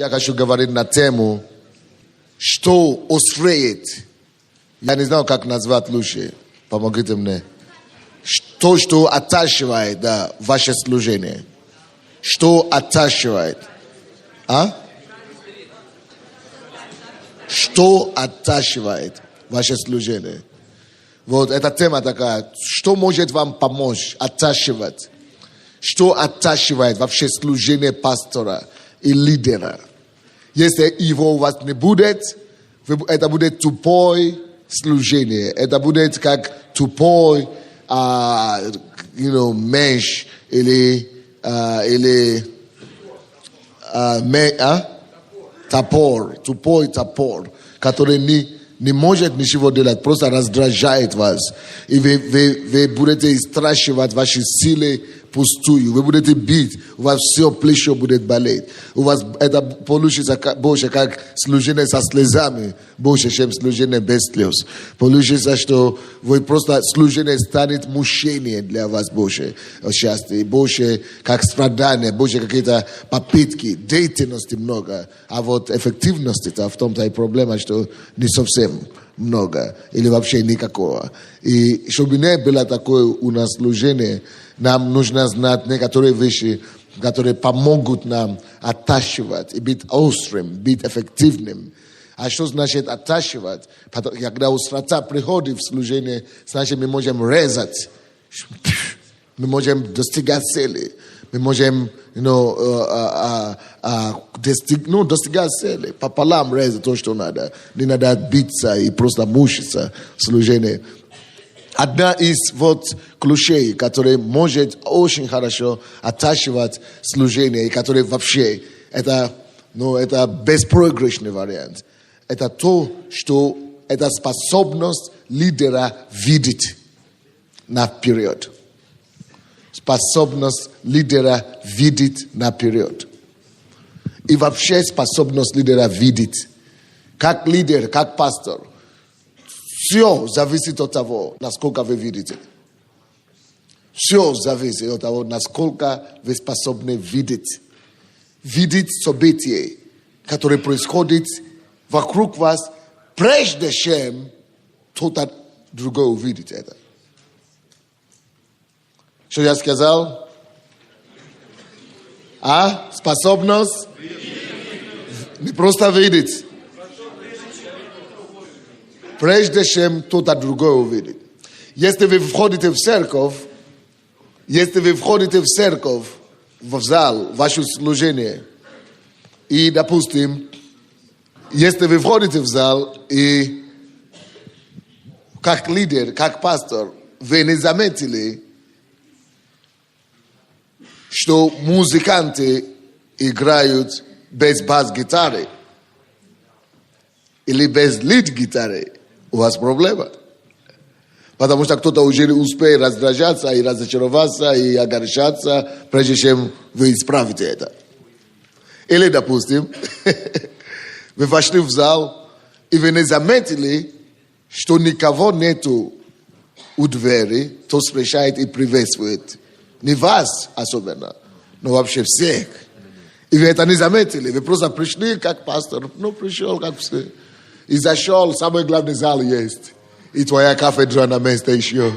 я хочу говорить на тему, что устроит. Я не знаю, как назвать лучше. Помогите мне. Что оттачивает, да, ваше служение. Что оттачивает? А? Что оттачивает ваше служение? Вот эта тема такая. Что может вам помочь оттачивать? Что оттачивает вообще служение пастора и лидера? Если его у вас не будет, это будет тупое служение. Это будет как тупой, меч или топор, тупой топор, который не может ничего делать, просто раздражает вас. И вы будете истрачивать ваши силы пустую. Вы будете бить, у вас все плечо будет болеть. У вас это получится больше как служение со слезами, больше, чем служение без слез. Получится, что вы просто служение станет мучением для вас больше счастья, больше как страдания, больше какие-то попытки, деятельности много. А вот эффективности-то в том-то и проблема, что не совсем много или вообще никакого. И чтобы не было такое у нас служение, нам нужно знать некоторые вещи, которые помогут нам оттачивать и быть острым, быть эффективным. А что значит оттачивать? Когда острота приходит в служение, значит мы можем резать, мы можем достигать цели, мы можем достигать цели, пополам резать то, что надо. Не надо биться и просто мучиться в служении. Одна из ключей, которая может очень хорошо оттачивать служение, и который вообще это беспроигрышный вариант. Это то, что это способность лидера видеть наперед. Способность лидера видеть наперед. И вообще способность лидера видеть. Как лидер, как пастор. Все зависит от того, насколько вы видите. Все зависит от того, насколько вы способны видеть. Видеть события, которые происходят вокруг вас, прежде чем кто-то другой увидит это. Что я сказал? Способность? Не просто видеть. Прежде чем кто-то другой увидит. Если вы входите в церковь, в зал, в ваше служение, и, допустим, если вы входите в зал, и как лидер, как пастор, вы не заметили, что музыканты играют без бас-гитары или без лид-гитары, у вас проблема. Потому что кто-то уже успеет раздражаться и разочароваться и огорчаться, прежде чем вы исправите это. Или, допустим, вы вошли в зал, и вы не заметили, что никого нету у двери, кто встречает и приветствует. Не вас особенно, но вообще всех. И вы это не заметили. Вы просто пришли как пастор. Пришел как все. И зашел, самый главный зал есть. И твоя кафедра на месте еще.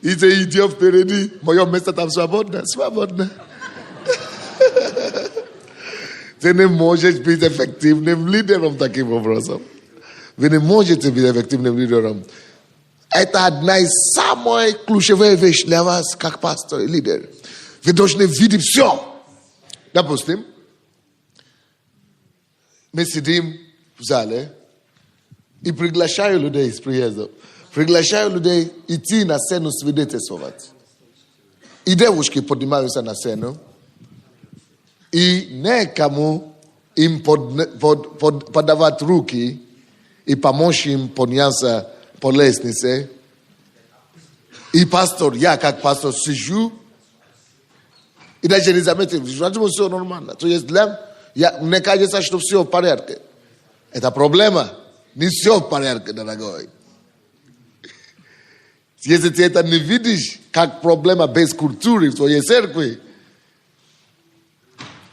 И ты идешь впереди. Мое место там свободно. Свободно. Ты не можешь быть эффективным лидером таким образом. Вы не можете быть эффективным лидером. Это одна из самых ключевых вещей для вас, как пастор и лидер. Вы должны видеть все. Допустим, мы сидим в зале и приглашаю людей с приездом. Приглашаю людей идти на сцену свидетельствовать. И девушки поднимаются на сцену. И некому им подавать руки и помочь им подняться по лестнице. И пастор, я как пастор сижу и даже не заметил, что все нормально. То есть мне кажется, что все в порядке. Это проблема. Не все в порядке, дорогой. Если ты это не видишь, как проблема без культуры в твоей церкви,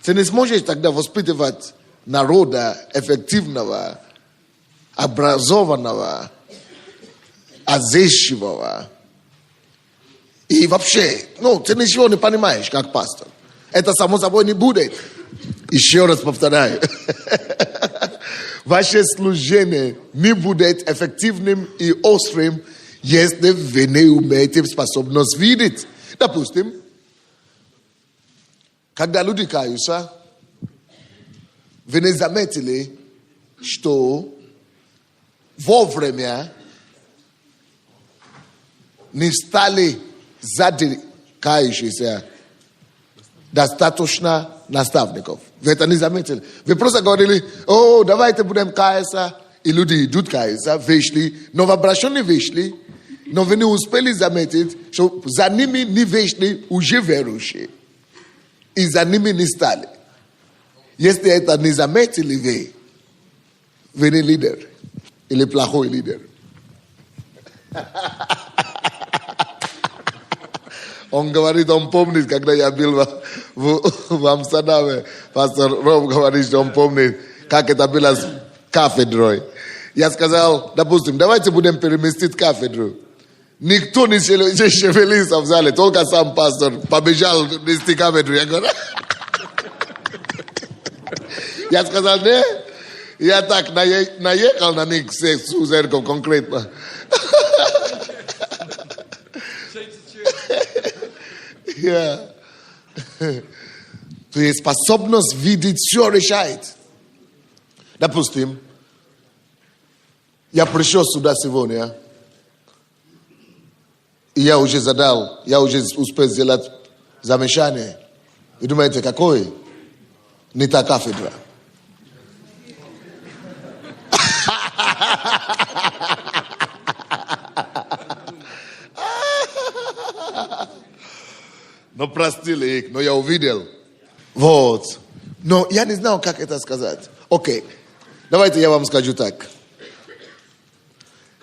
Ты не сможешь тогда воспитывать народа эффективного, образованного, отзывчивого. И вообще, ты ничего не понимаешь, как пастор. Это само собой не будет. Еще раз повторяю. Ваше служение не будет эффективным и острым, если вы не умеете способность видеть. Допустим, когда люди каются, вы не заметили, что вовремя не стали сзади кающиеся достаточно наставников. Вы это не заметили. Вы просто говорили, давайте будем каяться. И люди идут каяться, вышли. Новообращенные вышли, но вы не успели заметить, что за ними не вышли уже верующие. И за ними не стали. Если это не заметили вы не лидер. Или плохой лидер. Он говорит, он помнит, когда я был в Амстердаме. Пастор Роб говорит, что он помнит, как это было с кафедрой. Я сказал, допустим, давайте будем переместить кафедру. Никто не шевелился в зале, только сам пастор побежал нести кафедру. Я сказал, не. Я так наехал на них всех церковь конкретно. То есть способность видеть все решает. Допустим, я пришел сюда сегодня, и я уже успел сделать замечание. Вы думаете, какой? Не та кафедра. Но простили их, но я увидел. Вот. Но я не знал, как это сказать. Окей. Давайте я вам скажу так.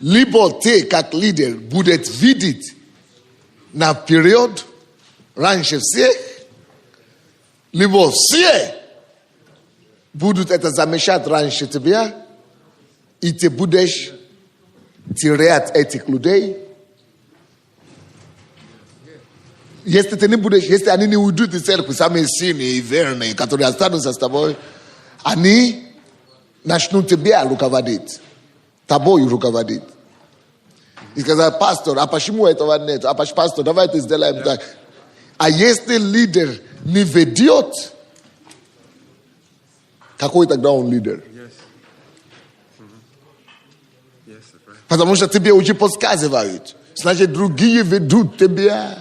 Либо ты, как лидер, будет видеть на период раньше всех, либо все будут это замечать раньше тебя, и ты будешь терять этих людей. Если ты не будешь, если они не уйдут из церкви, самые сильные и верные, которые останутся с тобой, они начнут тебя руководить, тобой руководить. И сказать, пастор, а почему этого нет? А пастор, давайте сделаем так. А если лидер не ведет, какой тогда он лидер? Потому что тебе уже подсказывают. Значит, другие ведут тебя.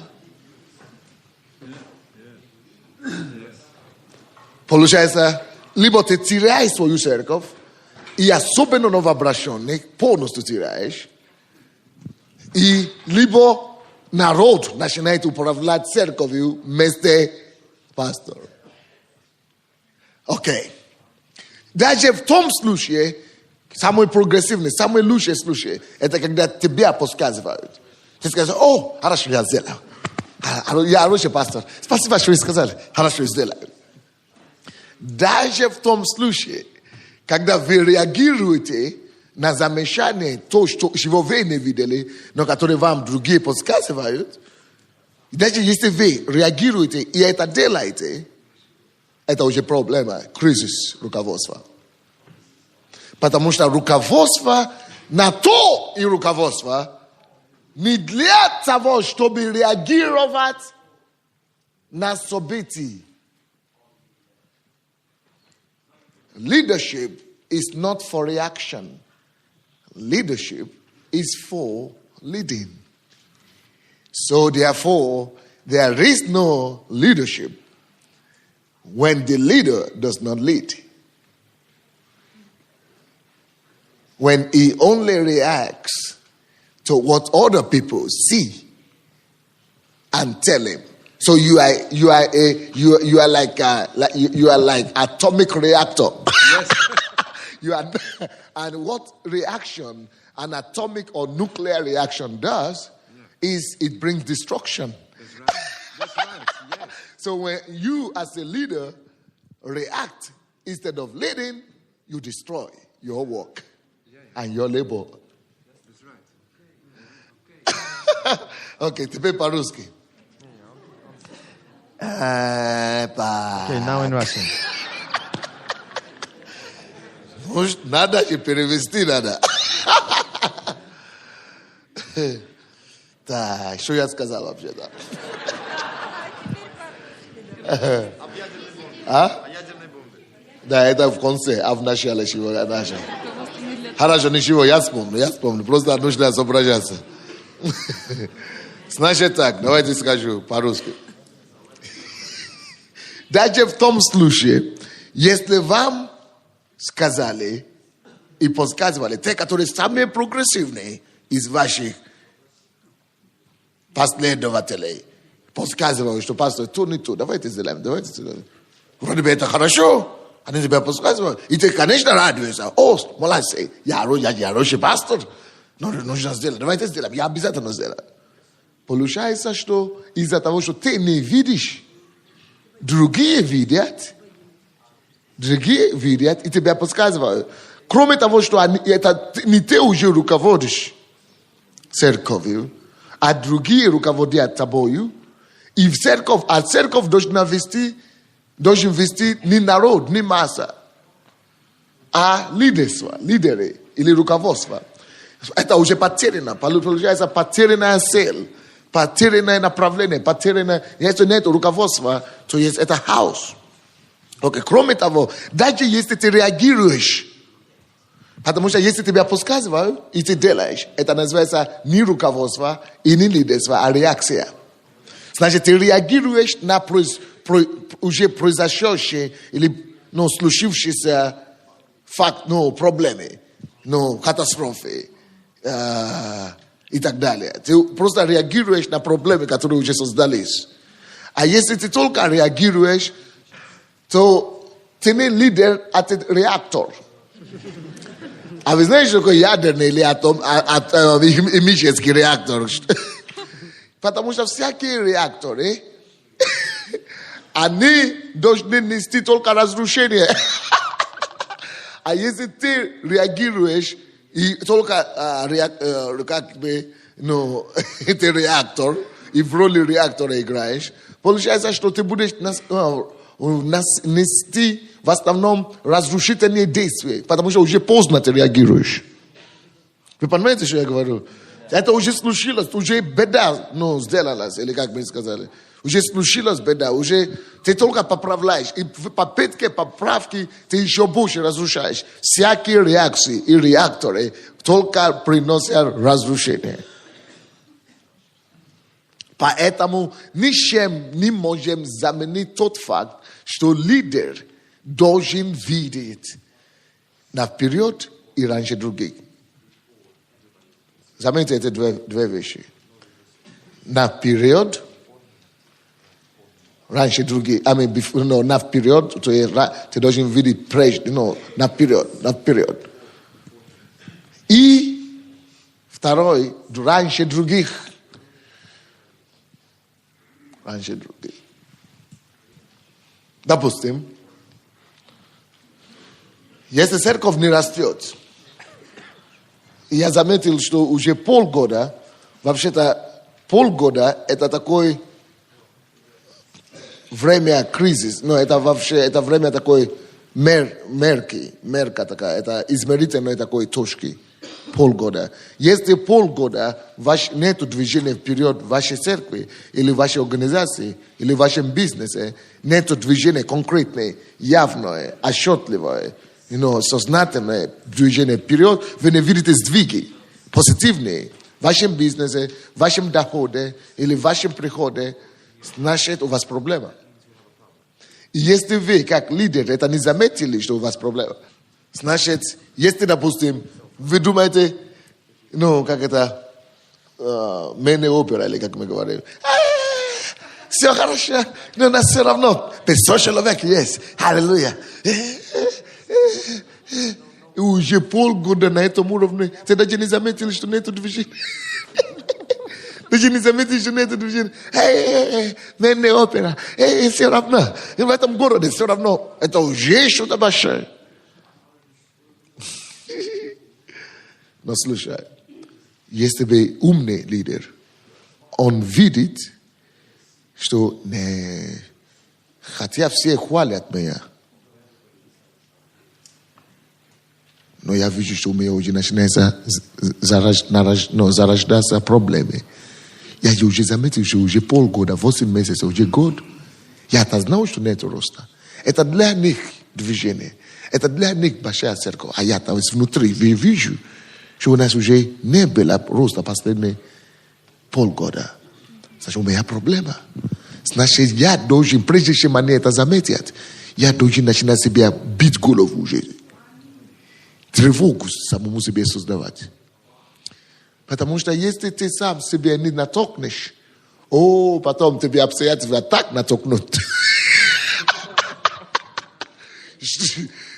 Получается, либо ты теряешь свою церковь, и особенно новообращенных полностью теряешь, и либо народ начинает управлять церковью вместо пастора. Окей. Даже в том случае, самый прогрессивный, самый лучший случай, это когда тебя подсказывают. Ты скажешь, хорошо, я сделаю. Я хороший пастор. Спасибо, что вы сказали. Хорошо, сделаю. Даже в том случае, когда вы реагируете на замечание, то, что вы не видели, но которое вам другие подсказывают, даже если вы реагируете и это делаете, это уже проблема, кризис руководства. Потому что руководство на то и руководство не для того, чтобы реагировать на события. Leadership is not for reaction. Leadership is for leading. So therefore, there is no leadership when the leader does not lead. When he only reacts to what other people see and tell him. So you are like atomic reactor. Yes. And what reaction an atomic or nuclear reaction does is it brings destruction. That's right. That's right. Yes. So when you as a leader react instead of leading, you destroy your work and your labor. That's right. Okay, теперь по-русски. Okay, now in Russian. Может, надо и перевести надо. Так, что я сказал вообще-то? А? Да, это в конце, а в начале чего? Хорошо, ничего, я вспомню. Просто нужно соображаться. Значит так, давайте скажу по-русски. Даже в том случае, если вам сказали и подсказывали, те, которые самые прогрессивные из ваших последователей, подсказывали, что пастор, то не то, давайте сделаем. Вроде бы это хорошо, они тебя подсказывают, и ты, конечно, радуешься. О, молодцы, я хороший пастор, но нужно сделать, давайте сделаем, я обязательно сделаю. Получается, что из-за того, что ты не видишь, другие видят, и тебя подсказывают. Кроме того, что это не ты уже руководишь церковью, а другие руководят тобою, и в церковь, а церковь должен вести не народ, не масса, а лидеры или руководство. Это уже потеряно, получается потерянная цель, потерянное направление, если нет руководства, то есть это хаос. Okay. Кроме того, даже если ты реагируешь, потому что если тебя подсказывают, и ты делаешь, это называется не руководство и не лидерство, а реакция. Значит, ты реагируешь на уже произошедшие или случившиеся проблемы, катастрофы и так далее. Ты просто реагируешь на проблемы, которые уже создались. А если ты только реагируешь, то ты не лидер, а ты реактор. А вы знаете, что такое ядерный или химический реактор? Потому что всякие реакторы, они должны нести только разрушение. А если ты реагируешь, и только ты реактор, и в роли реактора играешь, получается, что ты будешь нести в основном разрушительные действия, потому что уже поздно ты реагируешь. Вы понимаете, что я говорю? Это уже случилось, уже беда сделалась, или как бы сказали. Уже случилась беда, уже ты только поправляешь. И в попытке поправки ты еще больше разрушаешь. Всякие реакции и реакторы только приносят разрушение. Поэтому ничем не можем заменить тот факт, что лидер должен видеть наперед и раньше других. Заметьте эти две вещи. Наперед, раньше других. Наперед, ты должен видеть прежде, наперед. И второй, раньше других. Допустим, если церковь не растет, и я заметил, что уже полгода это такое время кризис, это время такой мерка такая, это измерительной такой точки. Полгода. Если полгода нет движения вперед в вашей церкви, или в вашей организации, или в вашем бизнесе, нет движения конкретное, явное, отчетливое, сознательное движение вперед, вы не видите сдвиги позитивные в вашем бизнесе, в вашем доходе или в вашем приходе, значит, у вас проблема. И если вы, как лидер, это не заметили, что у вас проблема, значит, если, допустим, вы думаете, как это, менее опера, или как мы говорим, все хорошо, но нас все равно, 500 человек есть, аллилуйя. И уже полгода на этом уровне, ты даже не заметили, что нет движения. Deci se mete și netul de jin. Hey, venne opera. Hey, se ravna. Eu mai tam goro de se ravno. Это уже что-то большое. Но слушай, если вы умный лидер, он видит, что не, хотя все хвалят меня, но я вижу, что у меня уже начинается зарождаться проблемы. Я уже заметил, что уже полгода, 8 месяцев, уже год. Я-то знал, что нет роста. Это для них движение. Это для них большая церковь. А я-то внутри вижу, что у нас уже не было роста последние полгода. Значит, у меня проблема. Значит, я должен, прежде чем они это заметят, я должен начинать себя бить голову уже. Тревогу самому себе создавать. Потому что если ты сам себе не натолкнешь, потом тебе обстоятельства так натолкнут.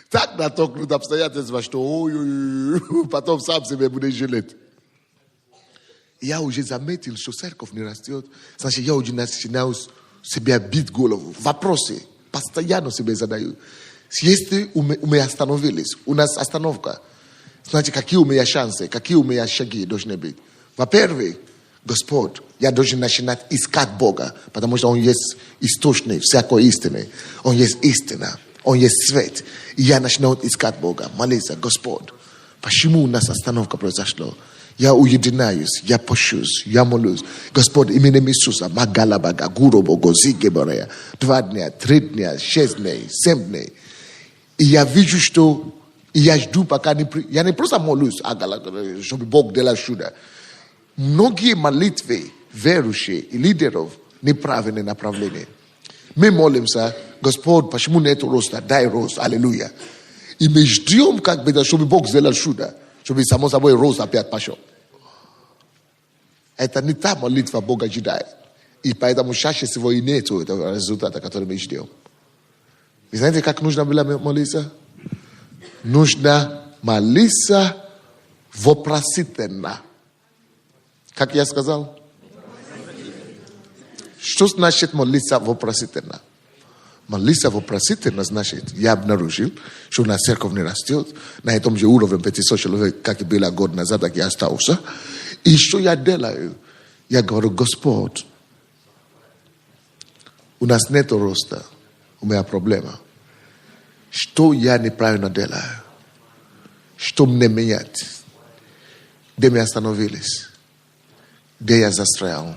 Так натолкнут обстоятельства, что потом сам себе будешь жалеть. Я уже заметил, что церковь не растет. Значит, я уже начинаю себя бить голову. Вопросы постоянно себе задаю. Если мы остановились, у нас остановка, значит, какие у меня шансы, какие у меня шаги должны быть? Во-первых, Господь, я должен начинать искать Бога, потому что Он есть источник всякой истины. Он есть истина, Он есть свет. И я начинаю искать Бога, молиться, Господь, почему у нас остановка произошла? Я уединяюсь, я пощусь, я молюсь. Господь, именем Иисуса, Магалабага, Гуробого, Зигеборея, 2 дня, 3 дня, 6 дней, 7 дней. И я вижу, что я жду, пока я не просто молюсь, чтобы Бог делал чудо. Многие молитвы верующие и лидеров неправильное направление. Мы молимся, Господь, почему нет роста? Дай рост, аллилуйя. И мы ждем, чтобы Бог сделал чудо, чтобы само собой рост опять пошел. Это не та молитва Бога ожидает. И поэтому чаще всего и нет этого результата, который мы ждем. Вы знаете, как нужно было молиться? Нужно молиться вопросительно. Как я сказал? Что значит молиться вопросительно? Молиться вопросительно значит, я обнаружил, что у нас церковь не растет, на этом же уровне 500 человек, как и было год назад, так я остался. И что я делаю? Я говорю, Господь, у нас нет роста, у меня проблема. Что я неправильно делаю? Что мне менять? Где мы остановились? Где я застрял?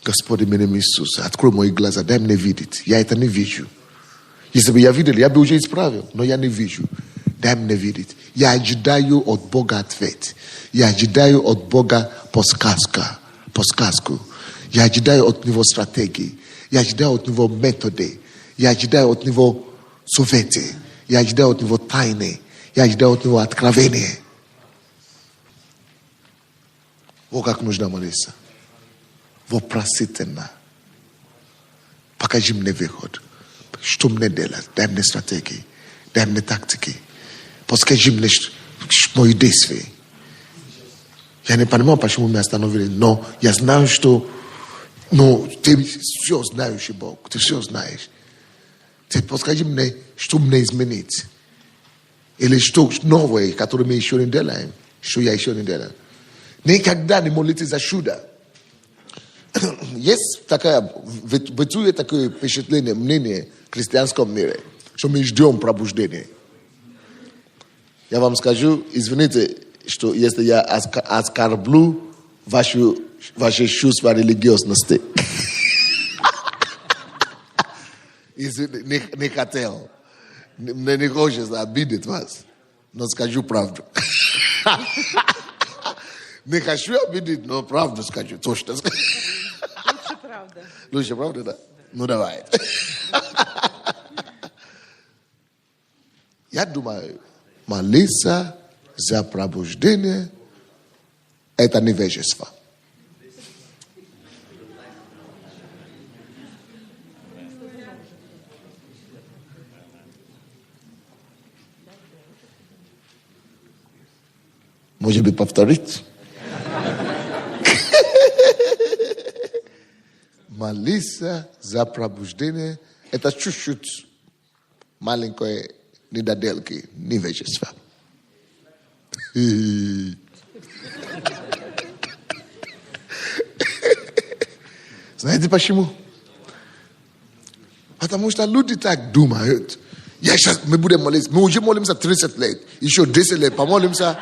Господи, именем Иисуса, открой мои глаза, дай мне видеть. Я это не вижу. Если бы я видел, я бы уже исправил, но я не вижу. Дай мне видеть. Я ожидаю от Бога ответ. Я ожидаю от Бога подсказку. Я ожидаю от Него стратегии. Я ожидаю от Него методы. Я ожидаю от Него советы. Я ожидаю от Него тайны. Я ожидаю от Него откровения. Вот как нужно молиться. Вопросительно. Покажи мне выход. Что мне делать? Дай мне стратегии. Дай мне тактики. Подскажи мне мои действия. Я не понимаю, почему мы остановились. Но я знаю, что ты все знаешь, Бог. Ты все знаешь. Ты подскажи мне, что мне изменить. Или что новое, которое мы еще не делаем. Что я еще не делаю. Никогда не молитесь за чудо. Есть бытует такое впечатление, мнение в христианском мире, что мы ждем пробуждения. Я вам скажу, извините, что если я оскорблю ваши чувства религиозности. Не хотел. Мне не хочется обидеть вас, но скажу правду. Не хочу обидеть, но правду скажу, точно скажу. Лучше правда. Лучше правда, да? Ну, давай. Я думаю, молиться за пробуждение – это невежество. Может быть, повторить? молиться за пробуждение. Это чуть-чуть маленькое недоделки, невежество. Знаете почему? Потому что люди так думают. Мы будем молиться. Мы уже молимся 30 лет. Еще 10 лет помолимся.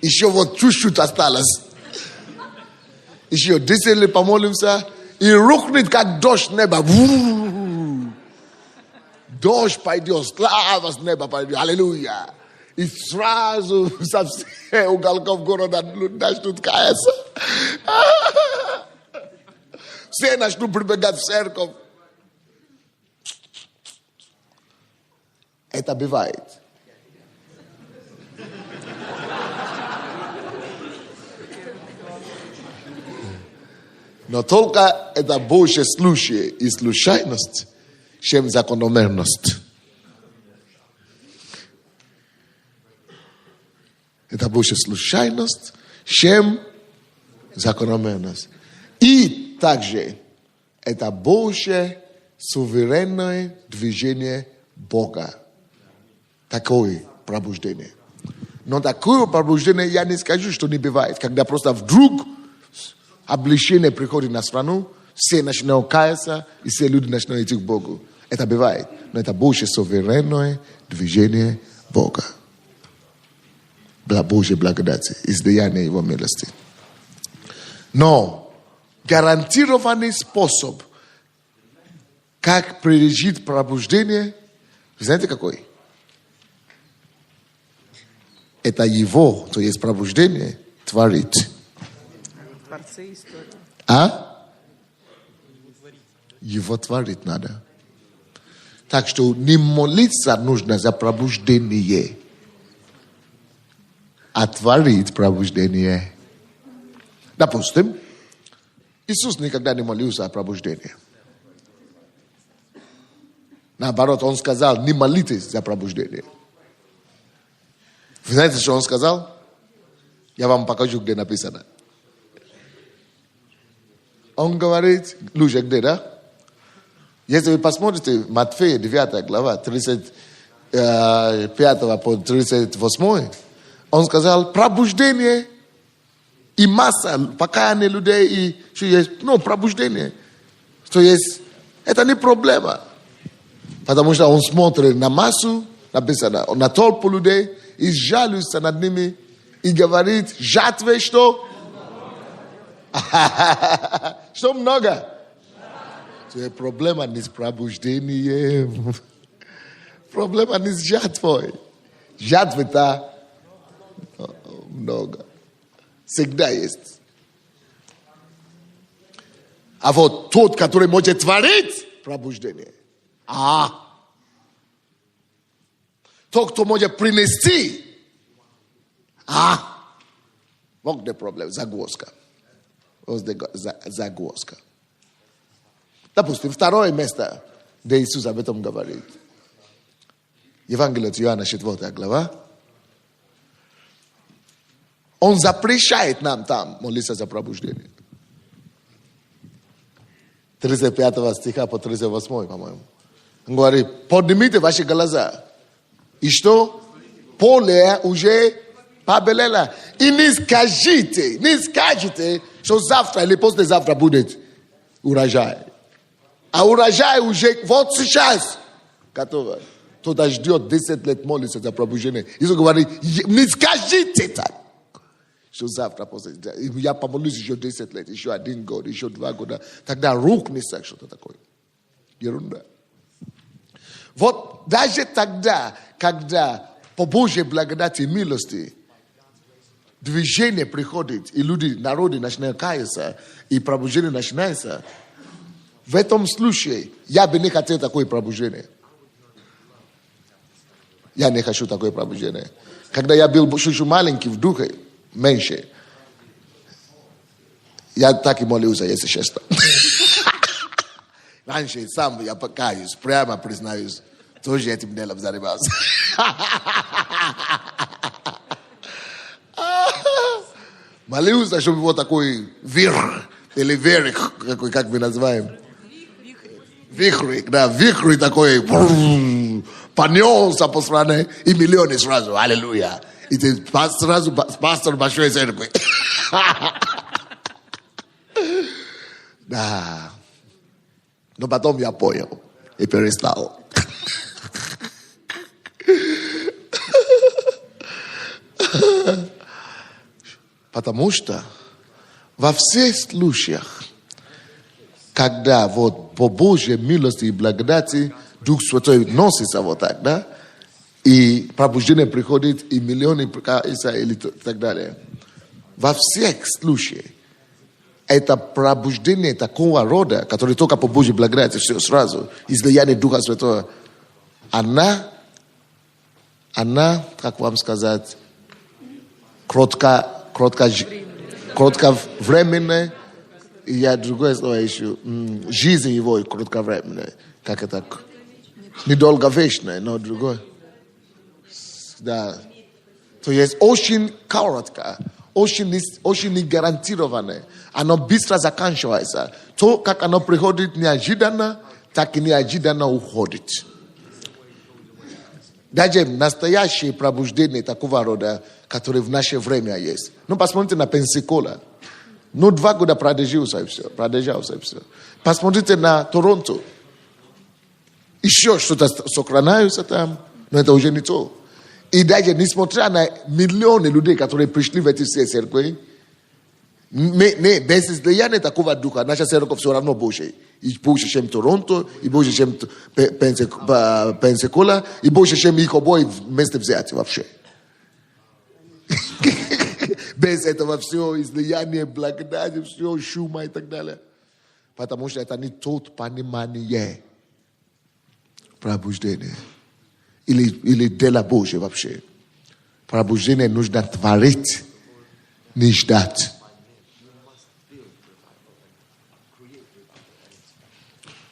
Еще вот чуть-чуть осталось. Еще 10 лет помолимся. И рухнет, как дождь неба. Дождь пойдет, слава с неба пойдет. Аллилуйя. И сразу со всех уголков города начнут каяться. Все начнут прибегать в церковь. Это бывает. Но только это больше случай и случайность, чем закономерность. Это больше случайность, чем закономерность. И также это больше суверенное движение Бога. Такое пробуждение. Но такое пробуждение я не скажу, что не бывает. Когда просто вдруг облегчение приходит на страну, все начинают каяться, и все люди начинают идти к Богу. Это бывает. Но это больше суверенное движение Бога. Божьей благодати, издаяние Его милости. Но гарантированный способ, как пережить пробуждение, знаете какой? Это Его, то есть пробуждение, творит. Творцы истории. А? Его творить надо. Так что не молиться нужно за пробуждение, а творить пробуждение. Допустим, Иисус никогда не молился о пробуждении. Наоборот, Он сказал, не молитесь за пробуждение. Вы знаете, что Он сказал? Я вам покажу, где написано. Он говорит, Лужа, где, да? Если вы посмотрите, Матфея, 9 глава, 35 по 38, он сказал, пробуждение и масса покаяния людей, и что есть, пробуждение. То есть, это не проблема. Потому что он смотрит на массу, написано, на толпу людей, и жалуется над ними, и говорит, жатвы что? Что много? Проблема не с пробуждением. Проблема не с жатвой. Жатвы-то много. Всегда есть. А вот тот, который может творить пробуждение. Тот, кто может принести. Вот где проблема. Загвоздка. Загвоздка. Допустим, второе место, где Иисус об этом говорит. Евангелие от Иоанна, 4 глава. Он запрещает нам там молиться за пробуждение. 35 стиха по 38, по-моему. Он говорит, поднимите ваши глаза. И что? Поле уже побелело. И не скажите, что завтра или послезавтра будет урожай. А урожай уже вот сейчас готово. Кто-то ждет 10 лет молиться за пробуждение. Иисус говорит, не скажите так. Что завтра, послезавтра. Я помолюсь еще 10 лет, еще 1 год, еще 2 года. Тогда рухнется что-то такое. Ерунда. Вот даже тогда, когда по Божьей благодати и милости движение приходит, и люди, народы начинают каяться, и пробуждение начинается, в этом случае я бы не хотел такое пробуждение. Я не хочу такое пробуждение. Когда я был чуть-чуть маленький в духе, меньше, я так и молился, если честно. Раньше сам я покаюсь, прямо признаюсь, тоже этим делом занимался. Малиуса, чтобы его такой вверх, или вверх, как мы называем. Вихрик, да, вихрик такой, понесся по стране, и миллионы сразу, аллилуйя. И ты сразу пастор большой церкви. Да. Но потом я понял и перестал. Потому что во всех случаях, когда вот по Божьей милости и благодати Дух Святой носится вот так, да, и пробуждение приходит, и миллионы прикасаются, и так далее. Во всех случаях, это пробуждение такого рода, которое только по Божьей благодати, все сразу, излияние Духа Святого, она, как вам сказать, кратковременная, и я другое слово ищу, жизнь его кратковременная, как это, недолговечная, но другое. Да. То есть очень коротко, очень негарантированное. Оно быстро заканчивается. То, как оно приходит неожиданно, так и неожиданно уходит. Даже настоящее пробуждение такого рода, которое в наше время есть. Ну, посмотрите на Пенсакола. Ну, 2 года продержался и все. Посмотрите на Торонто. Еще что-то сохраняется там, но это уже не то. И даже несмотря на миллионы людей, которые пришли в эти все церкви, без излияния такого духа, наша церковь все равно Божья. И больше, чем Торонто, и больше, чем Пенсакола, и больше, чем их обои вместе взять вообще. Без этого все излияние, благодати, все шума и так далее. Потому что это не тот понимание пробуждения. Или дела Божьего вообще. Пробуждение нужно творить, не ждать.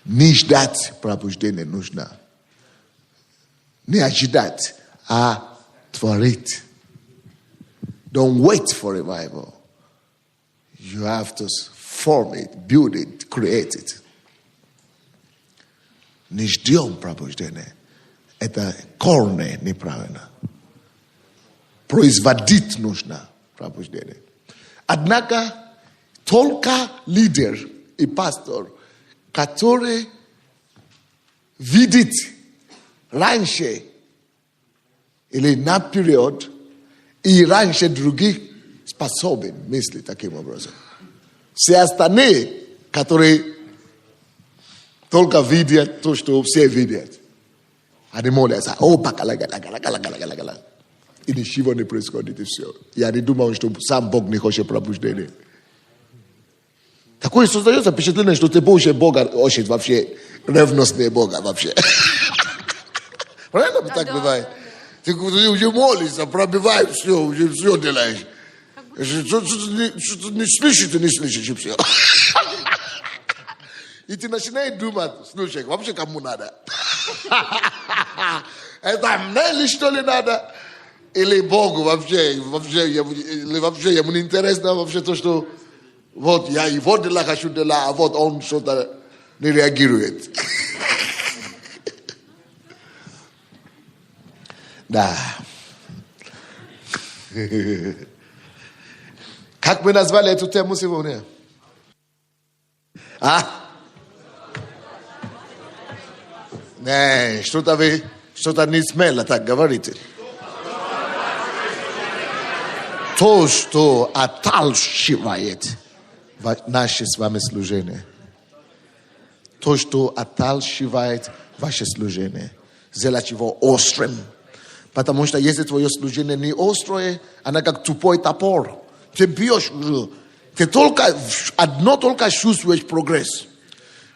Не ждать пробуждение нужно. Не ожидать, а творить. Don't wait for revival. You have to form it, build it, create it. Не ждем пробуждения. Это корни неправильно. Производить нужно пробуждение. Однако только лидер и пастор, который видит раньше или на период, и раньше других способен мыслить таким образом. Все остальные, которые только видят то, что все видят, они молятся, бакалагала. И ничего не происходит, и все. И они думают, что сам Бог не хочет пробуждения. Такое создается впечатление, что ты больше Бога очень вообще ревностный Бога вообще. Правильно так бывает? Ты уже молишься, пробиваешь все, уже все делаешь. Что-то не слышишь, и все. И ты начинаешь думать, слушай, вообще кому надо? Это мне ли что ли надо? Или Богу вообще ему не интересно вообще то, что вот я его дела хочу дела, а вот он что-то не реагирует. Да. Как мы назвали эту тему сегодня? Не, что-то не смело так говорите. То, что отталкивает наше с вами служение. То, что отталкивает ваше служение. Сделать его острым. Потому что если твое служение не острое, оно как тупой топор. Ты бьешь, ты только чувствуешь прогресс.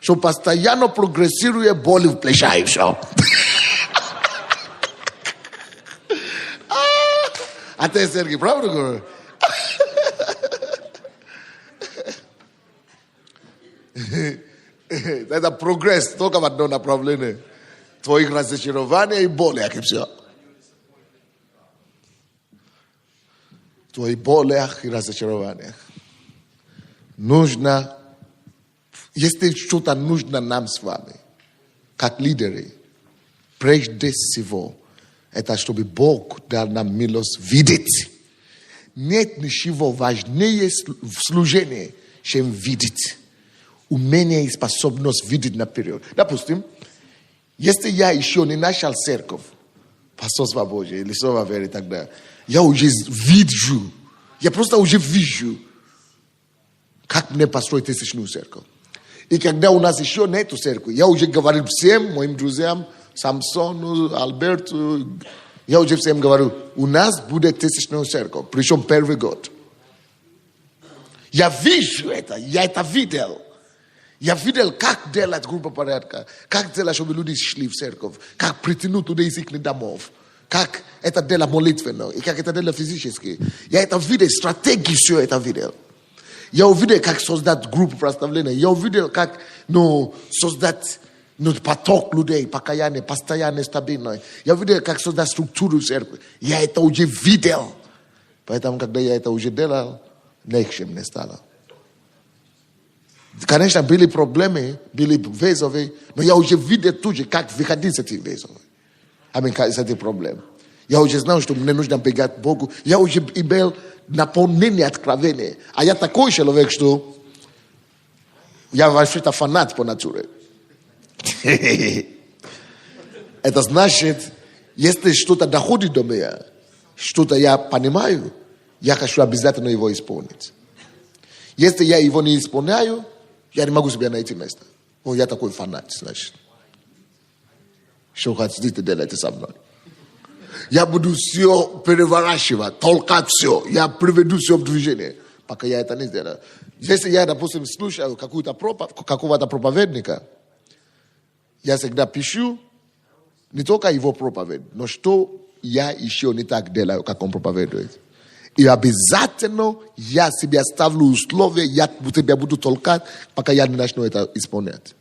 Что постоянно прогрессируя боли в плечах и все. А ты, Сергей, правда говорю? Это прогресс только в одно направление. Твоих разочарований и боли, как и все. Что и болях, и разочарованиях. Нужно, если что-то нужно нам с вами, как лидеры, прежде всего, это чтобы Бог дал нам милость видеть. Нет ничего важнее в служении, чем видеть. Умение и способность видеть наперед. Допустим, если я еще не начал церковь, пасторство Божие или Слово веры тогда, я уже вижу, я просто уже вижу, как мне построить тысячную церковь. И когда у нас еще нету церкви, я уже говорю всем моим друзьям, Самсону, Альберту, я уже всем говорю, у нас будет тысячная церковь, причем первый год. Я вижу это, я это видел. Я видел, как делать группу порядка, как делать, чтобы люди шли в церковь, как притянуть людей из их домов, как это делать молитвенно, и как это делать физически. Я это видел, стратегии все это видел. Я увидел, как создать группу прославления. Я увидел, как создать поток людей, покаяние, постоянно, стабильно. Я увидел, как создать структуру церкви. Я это уже видел. Поэтому, когда я это уже делал, легче мне стало. Конечно, были проблемы, были вызовы, но я уже видел тоже, как выходить с этих вызовов. С этих проблем. Я уже знал, что мне нужно бегать Богу. Я уже имел наполнение откровения. А я такой человек, что я вообще-то фанат по натуре. Это значит, если что-то доходит до меня, что-то я понимаю, я хочу обязательно его исполнить. Если я его не исполняю, я не могу себе найти место. Я такой фанат, значит. Что хотите делать со мной? Я буду все переворачивать, толкать все. Я приведу все в движение, пока я это не сделаю. Если я, допустим, слушаю какого-то проповедника, я всегда пишу не только его проповедь, но что я еще не так делаю, как он проповедует. И обязательно я себе ставлю условия, я тебя буду толкать, пока я не начну это исполнять.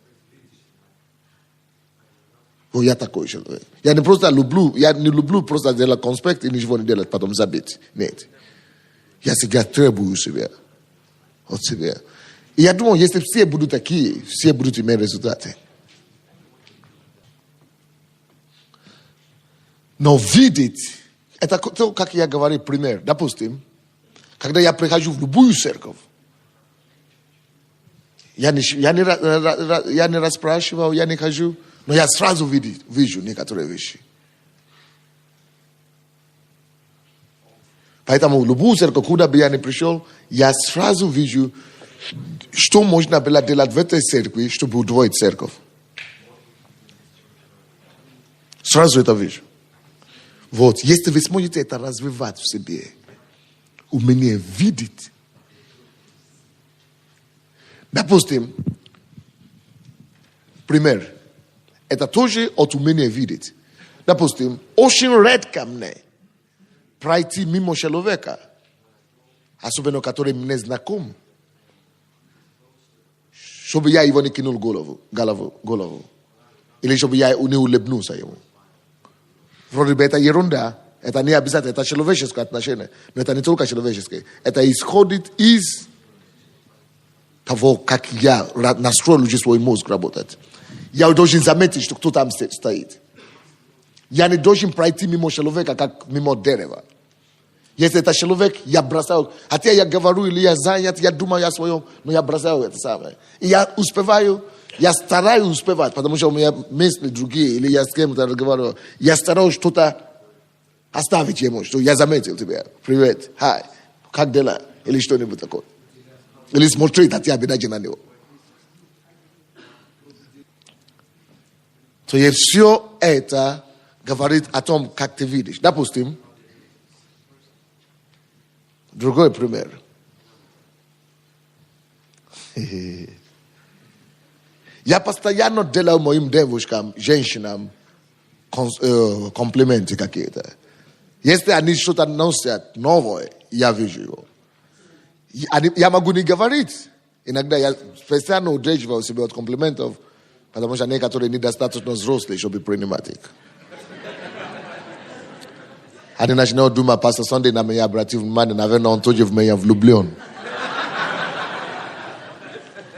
Я такой человек. Я не люблю просто делать конспект и ничего не делать, потом забыть. Нет. Я всегда требую себя. От себя. И я думаю, если все будут такие, все будут иметь результаты. Но видеть, это то, как я говорю, пример. Допустим, когда я прихожу в любую церковь, я не расспрашиваю, я не хожу, но я сразу вижу некоторые вещи. Поэтому в любую церковь, куда бы я ни пришел, я сразу вижу, что можно было делать в этой церкви, чтобы удвоить церковь. Сразу это вижу. Вот, если вы сможете это развивать в себе, умение видеть. Допустим, пример. Это тоже от умения видеть. Допустим, очень редко мне пройти мимо человека, особенно который мне знаком, чтобы я его не кинул голову. Или чтобы я не улыбнулся ему. Вроде бы это ерунда, это не обязательно, это человеческое отношение, но это не только человеческое. Это исходит из того, как я настроил уже свой мозг работать. Я должен заметить, что кто там стоит. Я не должен пройти мимо человека, как мимо дерева. Если это человек, я бросаю. Хотя я говорю, или я занят, я думаю о своем, но я бросаю это самое. И я успеваю, я стараюсь успевать, потому что у меня мысли другие, или я с кем-то разговариваю. Я стараюсь что-то оставить ему, что я заметил тебя. Привет, хай, как дела? Или что-нибудь такое. Или смотреть от тебя, даже на него. То есть все это говорит о том, как ты видишь. Допустим, другой пример. Я постоянно делаю моим девушкам, женщинам комплименты какие-то. Если они что-то носят новое, я вижу его. Я могу не говорить. Иногда я специально удерживаю себя от комплиментов, потому что некоторые недостаточно взрослые, чтобы принимать их. Ani начинал думать, пастор Sunday на меня обратил внимание, наверное, он тоже в меня влюблен.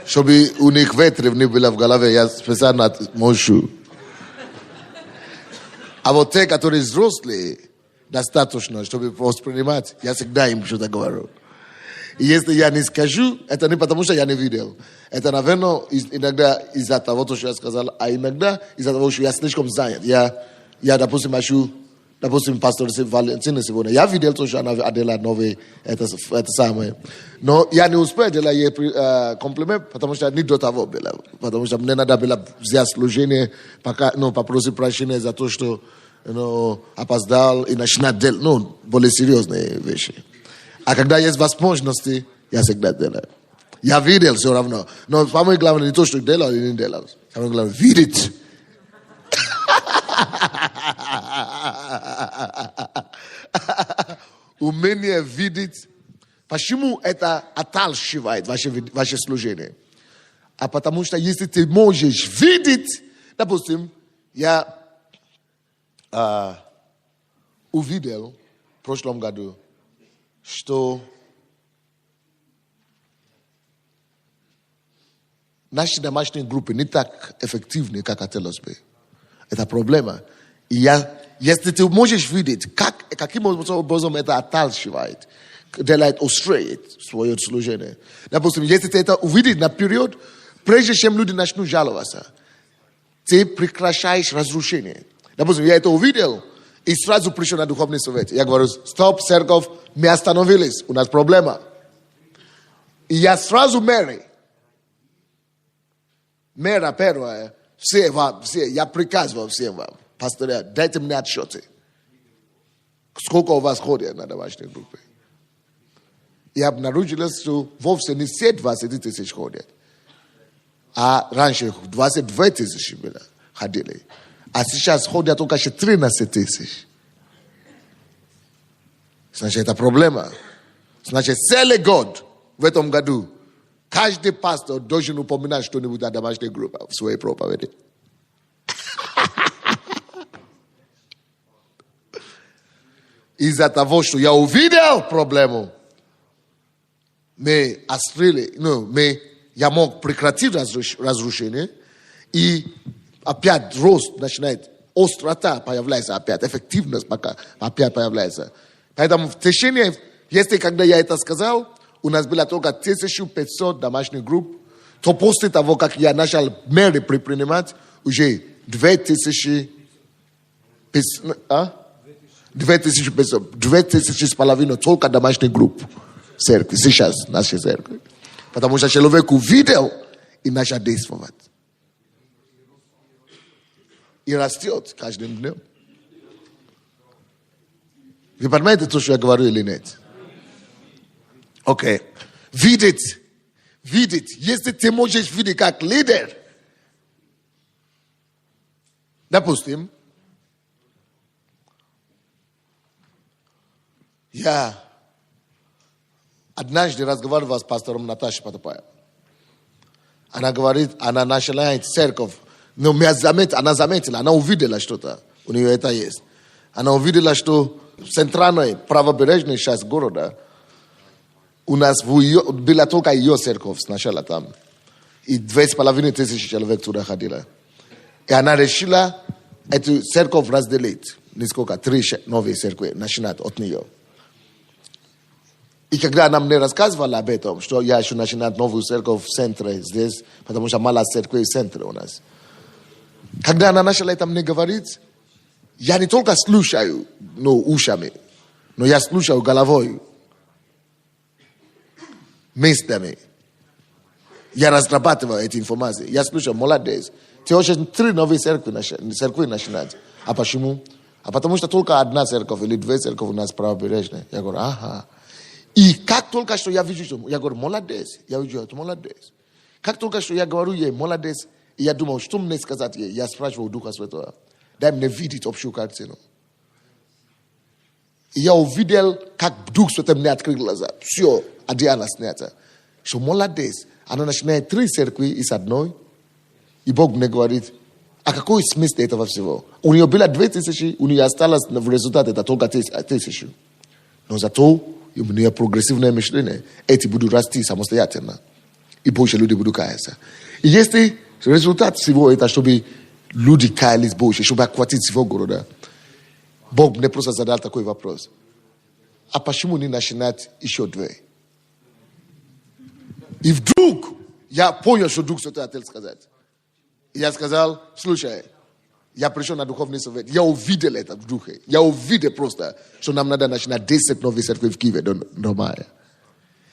Чтобы у них ветров не было в голове, я специально молчу. А вот те, которые взрослые, достаточно, чтобы воспринимать, я всегда им что-то говорю. И если я не скажу, это не потому, что я не видел. Это, наверное, иногда из-за того, что я сказал, а иногда из-за того, что я слишком занят. Я допустим, пастор Валентина сегодня. Я видел то, что она делает новые, это самое. Но я не успел делать ей комплимент, потому что не до того было. Потому что мне надо было взять служение, пока, попросить прощения за то, что опоздал и начинать делать, более серьезные вещи. А когда есть возможности, я всегда делаю. Я видел все равно. Но самое главное не то, что делал или не делал. Самое главное видеть. Умение видеть. Почему это отталкивает ваше служение? А потому что если ты можешь видеть, допустим, я увидел в прошлом году, что наши домашние группы не так эффективны, как хотелось бы. Это проблема. И если ты можешь видеть, каким образом это отталкивает, делает острее свое служение. Допустим, если ты это увидишь на период, прежде чем люди начнут жаловаться, ты прекращаешь разрушение. Допустим, я это увидел, и сразу пришел на духовный совет. Я говорю, стоп, церковь, мы остановились, у нас проблема. И я сразу Мера первая, все, я приказывал всем вам, пастыря, дайте мне отчеты. Сколько у вас ходят на домашней группе? И обнаружилось, что вовсе не все 20 тысяч ходят. А раньше 22 тысячи ходили. А сейчас ходят только 13 тысяч. Значит, это проблема. Значит, целый год в этом году каждый пастор должен упоминать что-нибудь о домашней группе в своей проповеди. Из-за того, что я увидел проблему, я мог прекратить разрушение, и опять рост начинает, острота появляется опять, эффективность пока опять появляется. Поэтому в течение, если когда я это сказал, у нас было только 1500 домашних групп, то после того, как я начал меры предпринимать, уже 2500 с половиной только домашних групп в церкви, сейчас в нашей церкви. Потому что человек увидел и начал действовать. И растет каждым днем. Вы понимаете то, что я говорю или нет? Окей. Видеть. Если ты можешь видеть как лидер. Допустим, я однажды разговаривал с пастором Наташей Потапаевой. Она говорит, она начинает церковь. Но она заметила, она увидела что-то. У нее это есть. Она увидела, что в центральной правобережной части города у нас была только ее церковь сначала там. И 2500 человек туда ходили. И она решила эту церковь разделить. Несколько, 3 новые церкви начинать от нее. И когда она мне рассказывала об этом, что я еще начинать новую церковь в центре здесь, потому что мало церквей в центре у нас. Когда она начала это мне говорить, я не только слушаю ушами, но я слушаю головой, мыслями. Я разрабатываю эти информации. Я слушаю, молодец. Ты очень 3 новые церкви начинать. А почему? А потому что только одна церковь или 2 церкви у нас правобережная. Я говорю, ага. И как только что я вижу, я говорю, молодец. Я вижу, молодец. Как только что я говорю ей, молодец, и я думал, что мне сказать ей? Я спрашиваю у Духа Святого. Дай мне видеть общую картину. И я увидел, как Дух Святой мне открыл глаза. Все, одеяло снято. Что молодец. Она начинает 3 церкви из одной. И Бог мне говорит, А какой смысл этого всего? У нее было 2000, у нее осталось в результате это только 1000. Но зато у нее прогрессивное мышление. Эти будут расти самостоятельно. И больше люди будут каяться. И если результат всего это, чтобы люди каялись больше, чтобы охватить всего города, Бог мне просто задал такой вопрос. А почему не начинать еще 2? И вдруг я понял, что Дух Святой хотел сказать. И я сказал, слушай, я пришел на духовный совет. Я увидел это в духе. Я увидел просто, что нам надо начинать 10 новых церквей в Киеве до мая.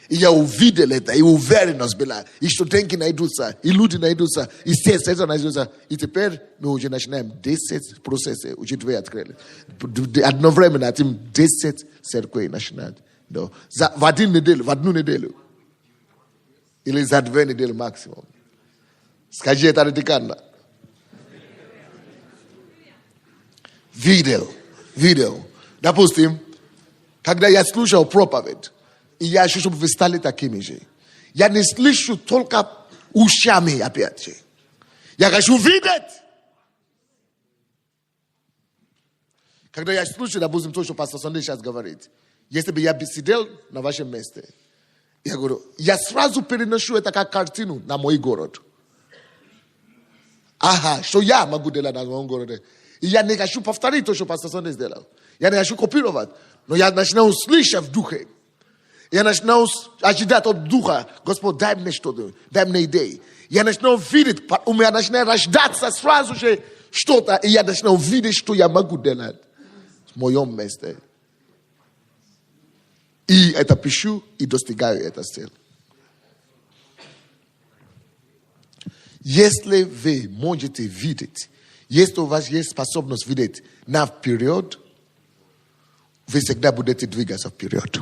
И я увидел это, и уверенность была. И студенты найдутся, и люди найдутся, и сердца найдутся. И теперь мы уже начинаем 10 процессы, уже 2 открыли. Одновременно этим 10 церквей начинают. В одну неделю. Или за 2 недели максимум. Скажи это радикально. Видел. Допустим, когда я слушал проповедь, и я хочу, чтобы вы стали такими же. Я не слышу только ушами опять же. Я хочу видеть. Когда я слушаю, допустим, то, что пастор Сандей сейчас говорит, если бы я сидел на вашем месте, я говорю, я сразу переношу это как картину на мой город. Ага, что я могу делать на моем городе. И я не хочу повторить то, что пастор Сандей сделал. Я не хочу копировать. Но я начинаю слышать в духе. Я начинаю ожидать от духа. Господь, дай мне что-то, дай мне идеи. Я начинаю видеть, у меня начинает рождаться сразу же что-то. И я начинаю видеть, что я могу делать в моем месте. И это пишу, и достигаю это цель. Если вы можете видеть, если у вас есть способность видеть на период, вы всегда будете двигаться вперед.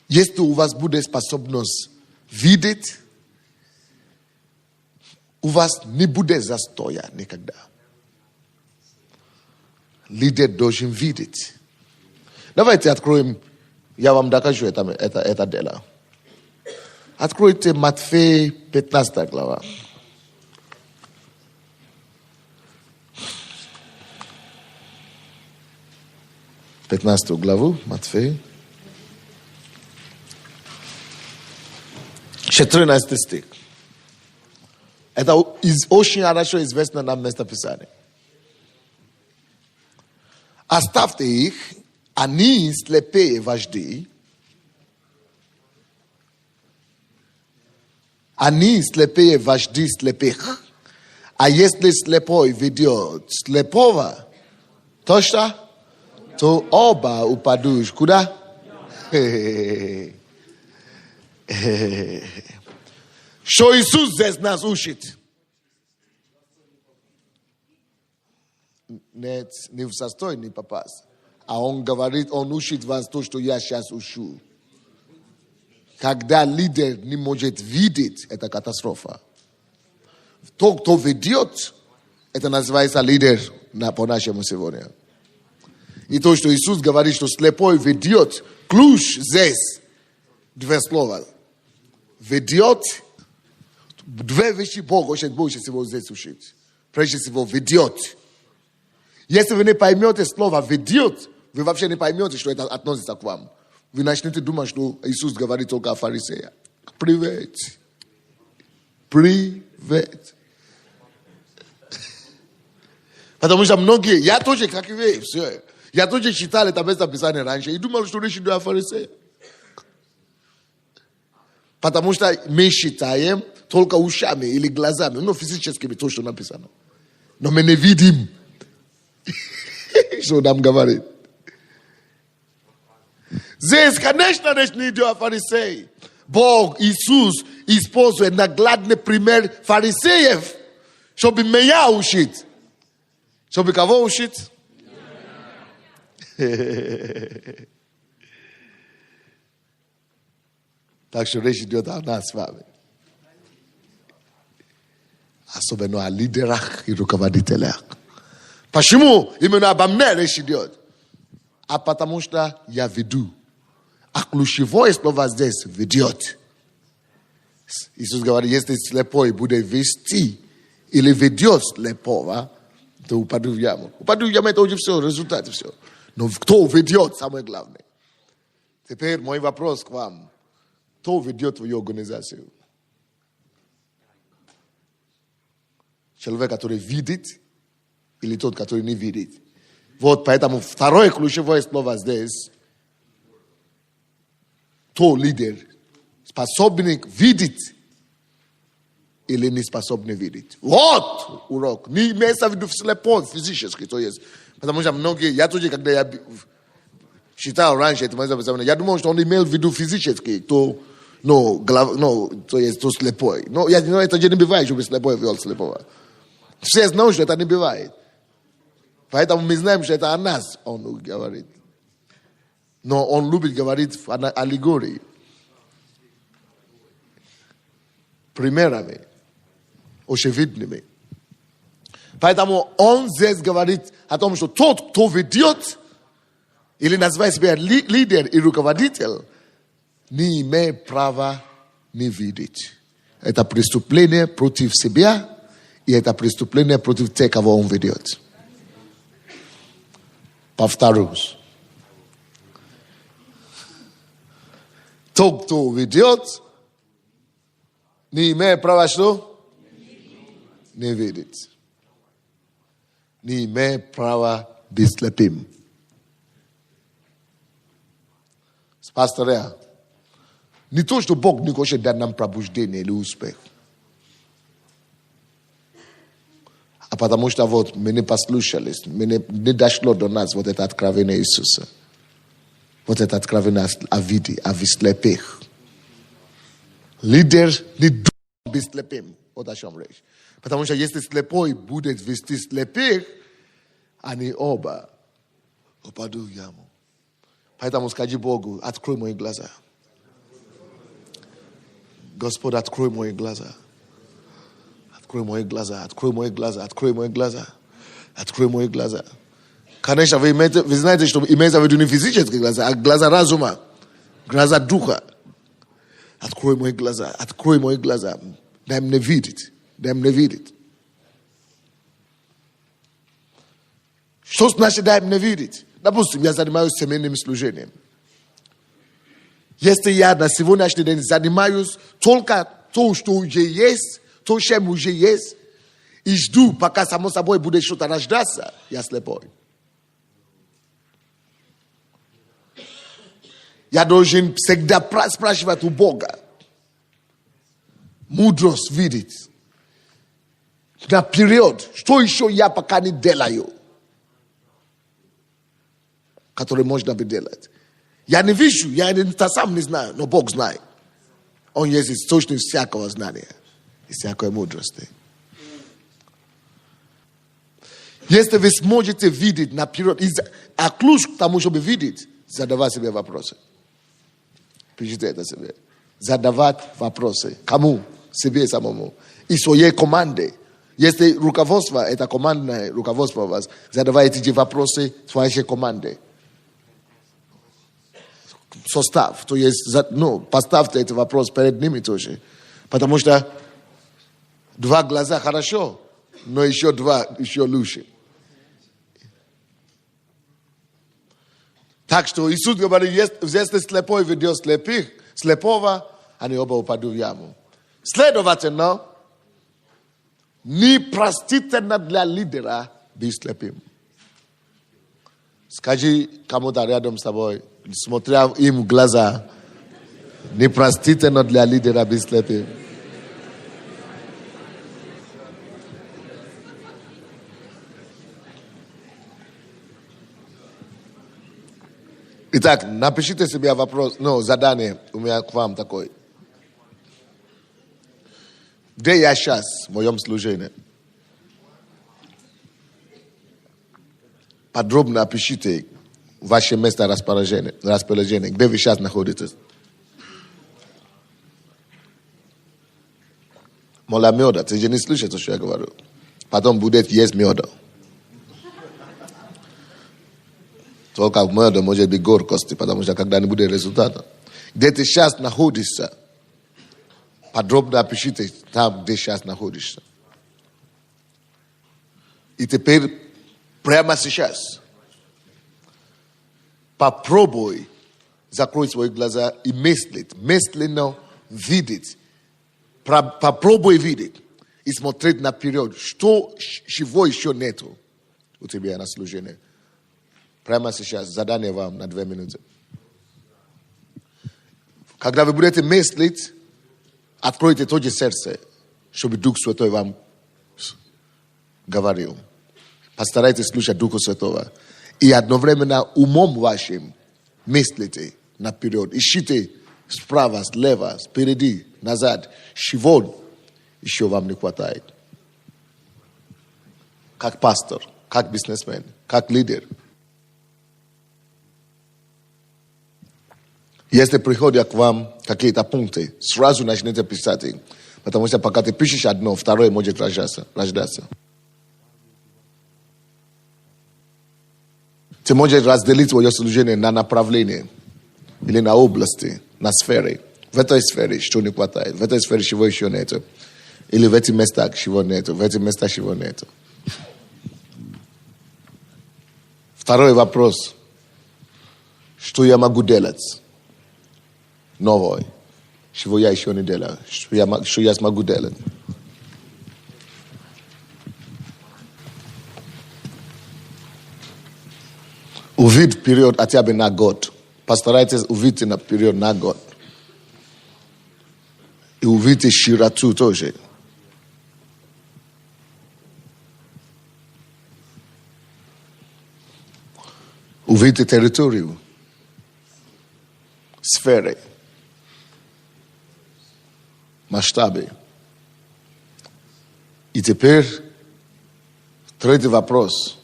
Если у вас будет способность видеть, у вас не будет застоя никогда. Лидер должен видеть. Давайте откроем, я вам докажу это дело. Откройте Матфея 15 глава. Пятнадцатую главу Матфея. 14 стих. Это очень хорошо известно нам местописание. Оставьте их, они слепые вожди. Они слепые вожди слепых. А если слепой ведет слепого, то что? То оба упадут. Куда? Что Иисус здесь нас учит? Нет, не в состоянии попасть. А Он говорит, Он учит вас то, что я сейчас учу. Когда лидер не может видеть, это катастрофа. Тот, кто ведет, это называется лидер по нашему сегодня. И то, что Иисус говорит, что слепой ведет, ключ здесь. 2 слова. Ведет. 2 вещи Бог очень больше всего здесь учит. Прежде всего, ведет. Если вы не поймете слово ведет, вы вообще не поймете, что это относится к вам. Вы начнете думать, что Иисус говорит только о фарисеях. Привет. Потому что многие, я тоже, как и вы, все. Я тоже читал это местописание раньше и думал, что речь идет о фарисеях. Потому что мы считаем только ушами или глазами, но физическими то, что написано. Но мы не видим, что нам говорит. Здесь, конечно, речь не идет о фарисеях. Бог, Иисус, использует наглядный пример фарисеев, чтобы меня учить. Чтобы кого учить? Так что речь идет о нас с вами. Особенно о лидерах и руководителях. Почему именно обо мне речь идет? А потому что я веду. А ключевое слово здесь ведет. Isus говорит, если слепой будет вести или ведет слепого, то упаду в яму. Упаду в яму, это уже все, результат, все. Но кто ведет, самое главное. Теперь мой вопрос к вам. Кто ведет твою организацию? Человек, который видит, или тот, который не видит? Вот поэтому второе ключевое слово здесь. Кто лидер? Способный видеть или не способный видеть? Вот урок. Не имеется в виду слепой физически, то есть. Потому что многие, я тоже, когда я считал раньше, я думал, что он имел в виду физически, то есть, то слепой. Но это же не бывает, чтобы слепой вел слепого. Все знают, что это не бывает. Поэтому мы знаем, что это о нас он говорит. Но он любит говорить в аллегории. Примерами. Очевидными. Поэтому он здесь говорит о том, что тот, кто ведет, или называет себя лидер и руководитель, не имеет права не видеть. Это преступление против себя, и это преступление против тех, кого он ведет. Повторюсь. Тот, кто ведет, не имеет права что? Не видеть. Не имеет права быть слепым. Пастор, не то, что Бог не хочет дать нам пробуждение или успех. А потому что вот мы не послушались, не дошло до нас вот это откровение Иисуса. Вот это откровение о виде, о слепых. Лидер не должен быть слепым. Вот о чем речь. Потому что если слепой будет вести слепых, они оба упадут в яму. Поэтому скажи Богу, открой мои глаза. Господь, открой мои глаза. Открой мои глаза, открой мои глаза, открой мои глаза. Открой мои глаза. Конечно, вы знаете, что имеется в виду не физические глаза, а глаза разума, глаза духа. Открой мои глаза, открой мои глаза. Дай мне видеть, дай мне видеть. Что значит дай мне видеть? Допустим, я занимаюсь семейным служением. Если я на сегодняшний день занимаюсь только то, что уже есть, то, чем уже есть, и жду, пока само собой будет что-то рождаться, я слепой. Я должен всегда спрашивать у Бога. Мудрость видеть. На период, что еще я пока не делаю, который можно бы делать. Я не вижу, я сам не знаю, но Бог знает. Он есть источник всякого знания и всякой мудрости. Если вы сможете видеть на период, а ключ к тому, чтобы видеть, задавать себе вопросы. Пишите это себе. Задавать вопросы. Кому? Себе самому. И своей команде. Если руководство, это командное руководство у вас, задавайте эти вопросы своей команде. Состав. То есть, поставьте этот вопрос перед ними тоже. Потому что 2 глаза хорошо, но еще 2 еще лучше. Так что Иисус говорит, если слепой ведет слепого, они оба упадут в яму. Следовательно, непростительно для лидера быть слепым. Скажи кому-то рядом с тобой, смотря им в глаза, непростительно для лидера быть слепым. Итак, напишите себе вопрос, задание у меня к вам такое. Где я сейчас в моем служении? Подробно опишите ваше место расположения, где вы сейчас находитесь. Мола меда, ты же не слышишь, что я говорю. Потом будет есть меда. Только в меда может быть горкости, потому что когда не будет результата. Где ты сейчас находишься, подробно опишите там, где сейчас находишься. И теперь, прямо сейчас, попробуй закрой свои глаза и мыслить, мысленно видеть. Попробуй видеть и смотреть наперед, чего еще нету у тебя на служении. Прямо сейчас, задание вам на 2 минуты. Когда вы будете мыслить, откройте тоже сердце, чтобы Дух Святой вам говорил. Постарайтесь слушать Духа Святого. И одновременно умом вашим мыслите наперед. Ищите справа, слева, спереди, назад. Чего еще вам не хватает? Как пастор, как бизнесмен, как лидер. Если приходят к вам какие-то пункты, сразу начните писать их. Потому что пока ты пишешь одно, второе может рождаться. Ты можешь разделить свое служение на направления или на области, на сферы. В этой сфере что не хватает, в этой сфере чего еще нету. Или в этих местах чего нету, в этих местах чего нету. Второй вопрос. Что я могу делать новое? Чего я еще не делаю? Что я смогу делать? Увидеть вперед хотя бы на год. Постарайтесь увидеть вперед на год. И увидеть широту тоже. Увидеть территорию. Сферы. Масштабы. И теперь третий вопрос.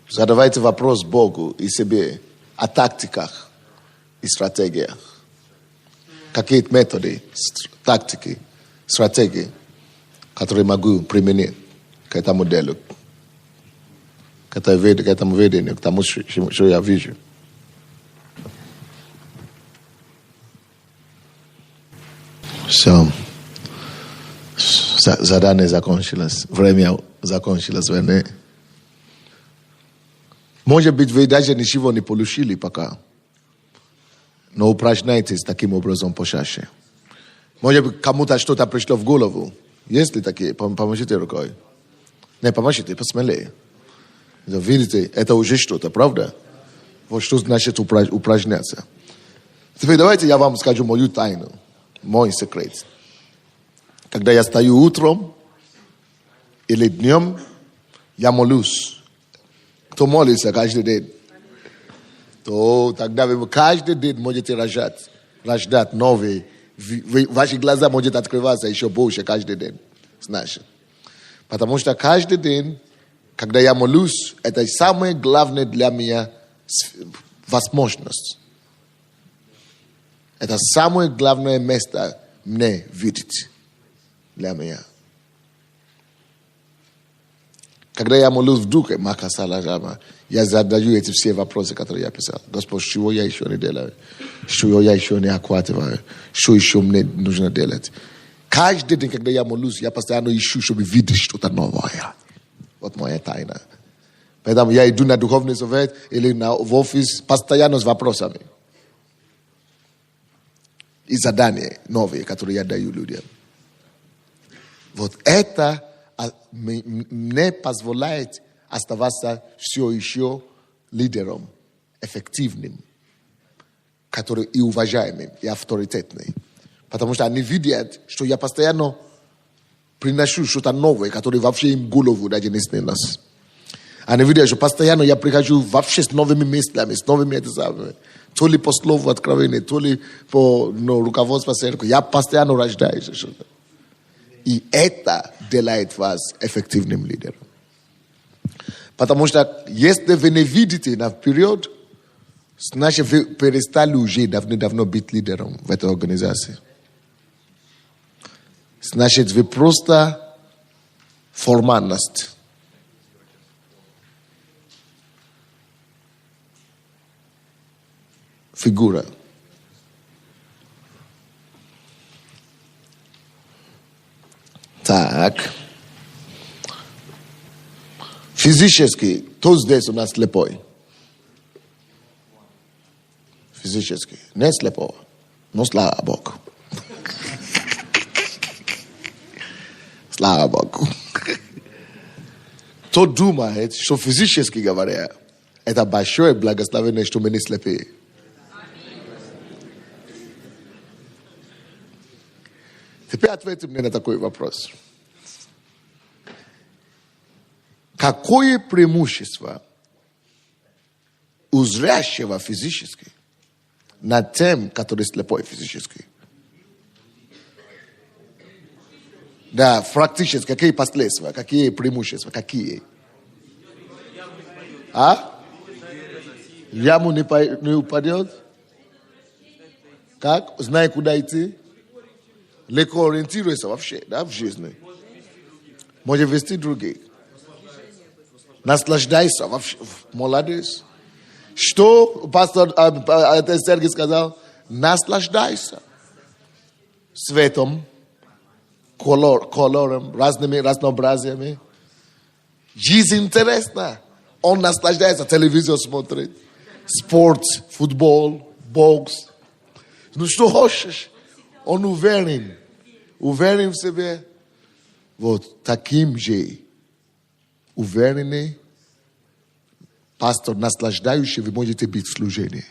Задавайте вопрос Богу и себе о тактиках и стратегиях. Какие методы, тактики, стратегии, которые могу применить к этому делу, к этому видению, к тому, что я вижу. Все. Задание закончилось. Время закончилось. Может быть, вы даже ничего не получили пока. Но упражняйтесь таким образом почаще. Может быть, кому-то что-то пришло в голову. Есть ли такие? Поможите рукой. Не, помогите, посмелее. Видите, это уже что-то, правда? Вот что значит упражняться. Теперь давайте я вам скажу мою тайну, мой секрет. Когда я стою утром или днем, я молюсь. Кто молится каждый день, то тогда вы каждый день можете рождать новые. Ваши глаза могут открываться еще больше каждый день. Значит. Потому что каждый день, когда я молюсь, это самое главное для меня возможность. Это самое главное место мне видеть для меня. Когда я молюсь в духе, я задаю эти все вопросы, которые я писал. Господь, чего я еще не делаю? Что я еще не охватываю? Что еще мне нужно делать? Каждый день, когда я молюсь, я постоянно ищу, чтобы видеть что-то новое. Вот моя тайна. Поэтому я иду на духовный совет или в офис постоянно с вопросами. И задания новые, которые я даю людям. Вот это мне позволяет оставаться все еще лидером, эффективным, который и уважаемым, и авторитетным. Потому что они видят, что я постоянно приношу что-то новое, которое вообще им в голову даже не снилось. Они видят, что постоянно я прихожу вообще с новыми мыслями, с новыми этими. То ли по слову откровения, то ли по руководству церкви. Я постоянно рождаюсь. И это делает вас эффективным лидером. Потому что если вы не видите наперед, значит вы перестали уже давно быть лидером в этой организации. Значит вы просто формальность. Фигура. Так. Физически, кто здесь у нас слепой? Физически. Не слепого. Но слава Богу. Слава Богу. Кто думает, что физически говоря, это большое благословение, что мы не слепые? Теперь ответьте мне на такой вопрос. Какое преимущество у зрящего физически над тем, который слепой физически? Да, практически. Какие последствия? Какие преимущества? Какие? А? Яму не упадет? Как? Знай, куда идти? Легко ориентируется вообще, да, в жизни. Может вести других. Наслаждайся вообще. Молодец. Что пастор Сергей сказал? Наслаждайся. Светом, колором, разнообразиями. Жизнь интересна. Он наслаждается, телевизор смотрит. Спорт, футбол, бокс. Ну что хочешь? Он уверен в себе. Вот таким же уверенный пастор, наслаждающий, вы можете быть в служении.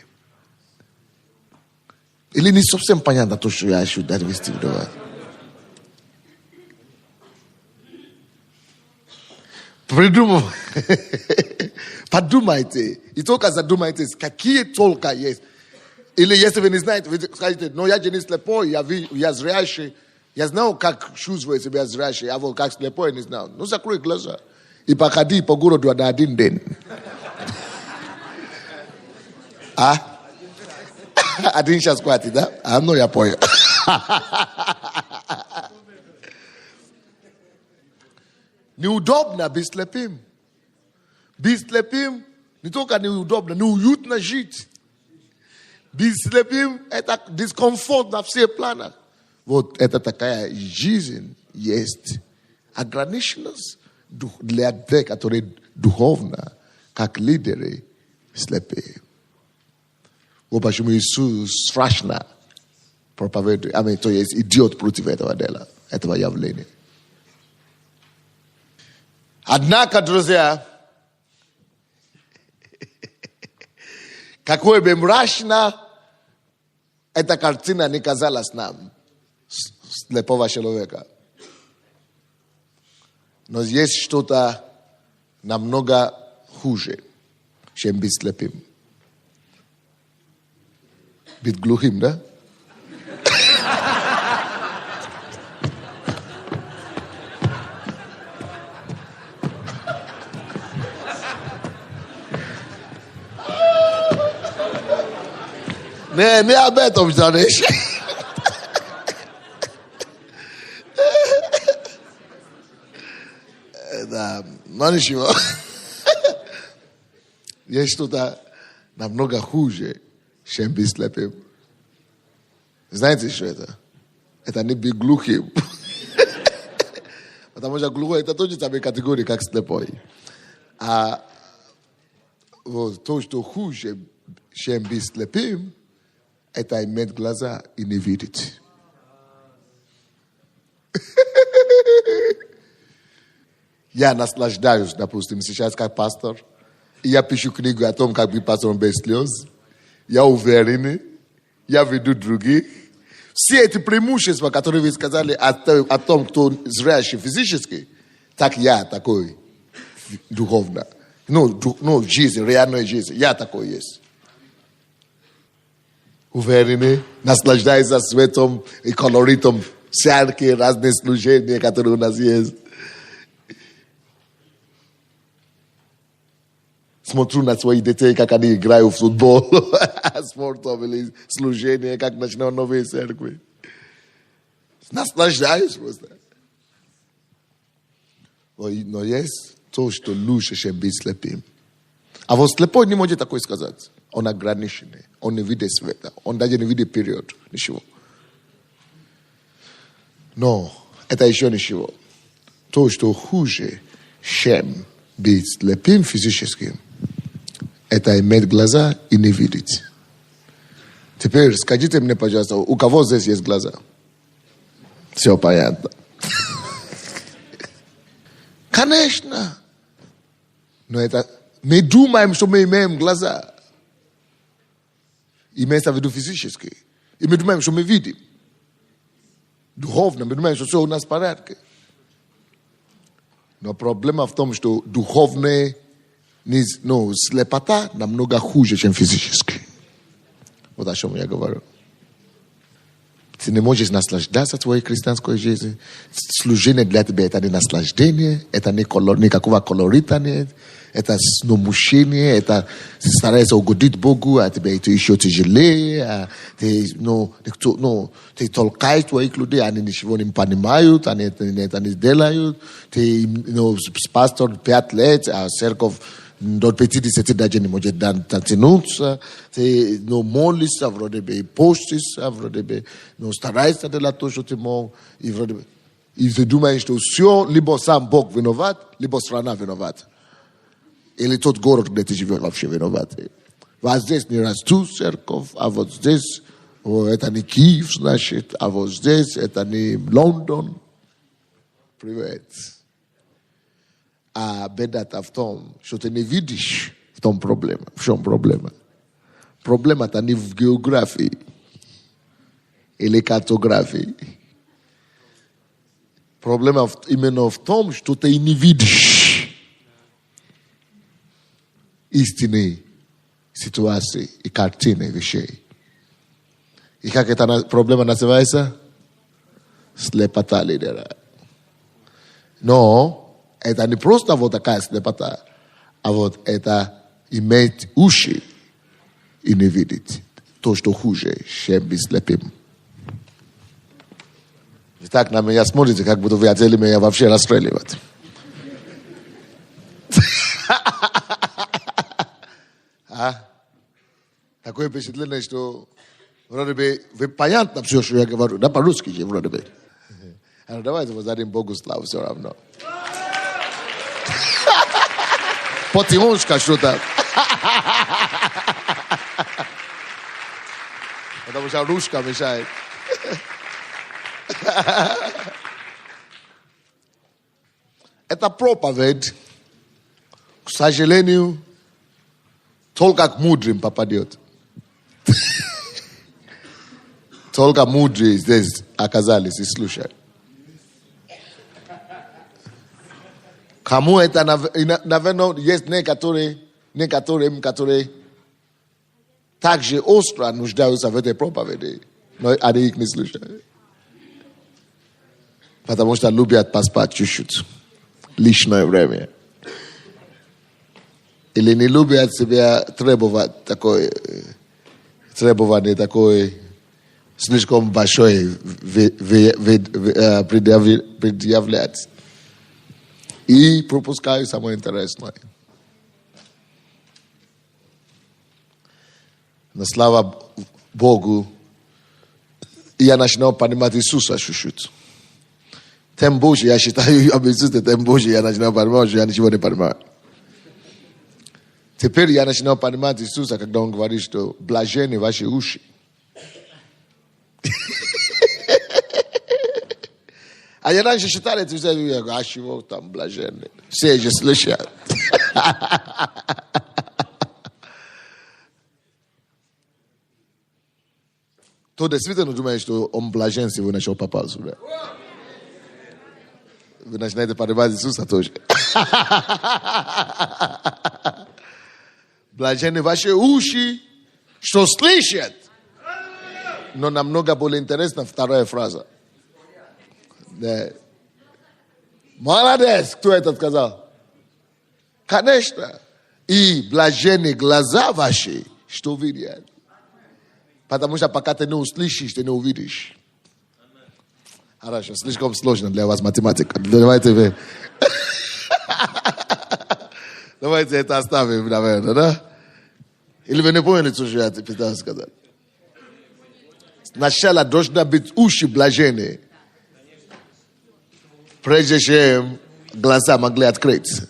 Или не совсем понятно то, что я хочу довести до вас? Подумайте. И только задумайтесь, какие толка есть. Или если вы не знаете, вы скажете, но я же не слепой, я зрячий. Я знал, как чувствовать себя зрячий, а вот как слепой не знал. Ну, закрой глаза. И походи по городу на один день. А? Один сейчас хватит, да? А ну я понял. Неудобно быть слепым. Быть слепым не только неудобно, неуютно жить. Быть слепым – это дискомфорт на всех планах. Вот это такая жизнь есть. Ограниченность для тех, которые духовно, как лидеры, слепые. Вот почему Иисус страшно проповедует. То есть идиот против этого дела, этого явления. Однако, друзья, какой бы мрачно эта картина не казалась нам, слепого человека. Но есть что-то намного хуже, чем быть слепым. Быть глухим, да? Не об этом, знаешь. Да, но ничего. Есть что-то намного хуже, чем быть слепым. Знаете, что это? Это не быть глухим. Потому что глухой это тоже самая категория, как слепой. А вот то, что хуже, чем быть слепым, это иметь глаза и не видеть. Я наслаждаюсь, допустим, сейчас как пастор. И я пишу книгу о том, как быть пастором без слез. Я уверен, я веду других. Все эти преимущества, которые вы сказали о том, кто зрячий физически, так я такой духовно. Ну, жизнь, реальная жизнь. Я такой есть. Уверены, наслаждается светом и колоритом всякие разные служения, которые у нас есть. Смотрю на своих детей, как они играют в футбол, спортом или служение, как начинают новые церкви. Наслаждаюсь просто. Но есть то, что лучше, чем быть слепым. А вот слепой не может такое сказать. Он ограниченный, он не видит света, он даже не видит период, ничего. Но это еще ничего. то, что хуже, чем быть слепым физическим, это иметь глаза и не видеть. Теперь скажите мне, пожалуйста, у кого здесь есть глаза? Все понятно. Конечно. Но это... Мы думаем, что мы имеем глаза. Имеется в виду физически. И мы думаем, что мы видим. Духовно, мы думаем, что все у нас в порядке. Но проблема в том, что духовная слепота намного хуже, чем физически. Вот о чем я говорю. Ты не можешь наслаждаться твоей христианской жизнью. Служение для тебя это не наслаждение, это никакого колорита нет, это сномущение, это ты стараешься угодить Богу, а тебе это еще тяжелее, ты толкаешь твоих людей, они ничего не понимают, они это не делают, ты пастор 5 лет, а церковь до 50 даже не может дотянуться, ты молишься, вроде бы и постишься, вроде бы стараешься делать то, что ты мог, и вроде бы и ты думаешь, что все, либо сам Бог виноват, либо страна виновата. Или тот город, где ты живешь, вообще виноват. Вот здесь не растут церковь, а вот здесь это не Киев, значит, а вот здесь это не Лондон. Привет. А беда-то в том, что ты не видишь в том проблема. В чем проблема? Проблема-то не в географии или картографии. Проблема именно в том, что ты не видишь истинной ситуации и картины вещей. И как эта проблема называется? Слепота лидера. Но это не просто вот такая слепота, а вот это иметь уши и не видеть то, что хуже, чем быть слепым. Вы так на меня смотрите, как будто вы хотели меня вообще расстреливать. Такое впечатление, что вроде бы вы понятно все, что я говорю, да, по-русски же вроде бы. Ну, давайте воздадим Богу славу все равно. Потихонечку что-то. Потому что русская мешает. Эта проповедь, к сожалению, только к мудрым попадет. Только мудрые здесь оказались и слушают. Кому это, наверное, есть некоторые, которые также остро нуждаются в этой проповеди, но они их не слушают. Потому что любят поспать чуть-чуть. Лишнее время. Или не любят себя требовать требование такое слишком большое предъявлять. И пропускаю самое интересное. Но слава Богу, я начинал понимать Иисуса чуть-чуть. Тем больше я считаю об Иисусе, тем больше я начинал понимать, что я ничего не понимаю. Теперь я начинал понимать Иисуса, когда Он говорит, что блаженны ваши уши. А я раньше считал это, я говорю, а чего там блаженны? Все же слышат. Кто действительно думает, что он блажен, если вы начал попал сюда? Вы начинаете понимать Иисуса тоже. Блаженны ваши уши, что слышат. Но намного более интересна вторая фраза. Да. Молодец, кто это сказал? Конечно. И блаженны глаза ваши, что видят. Потому что пока ты не услышишь, ты не увидишь. Хорошо, слишком сложно для вас математика. Давайте это оставим, наверное, да? Или вы не поняли, что я пытался сказать? Сначала должны быть уши блаженные. Прежде чем глаза могли открыться.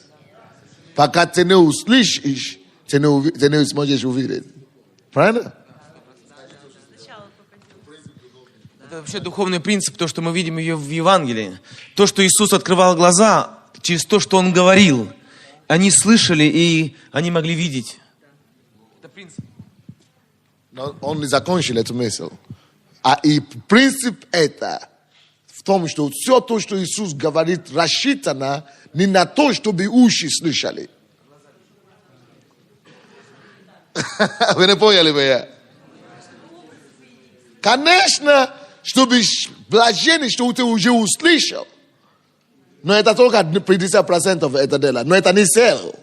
Пока ты не услышишь, ты не сможешь увидеть. Правильно? Это вообще духовный принцип, то, что мы видим в Евангелии. То, что Иисус открывал глаза через то, что Он говорил. Они слышали, и они могли видеть. Это принцип. Но он не закончил эту мысль. И принцип это в том, что все то, что Иисус говорит, рассчитано не на то, чтобы уши слышали. Вы не поняли меня? Конечно, чтобы блаженный, что ты уже услышал. Но это только 50% это дело. Но это не цель.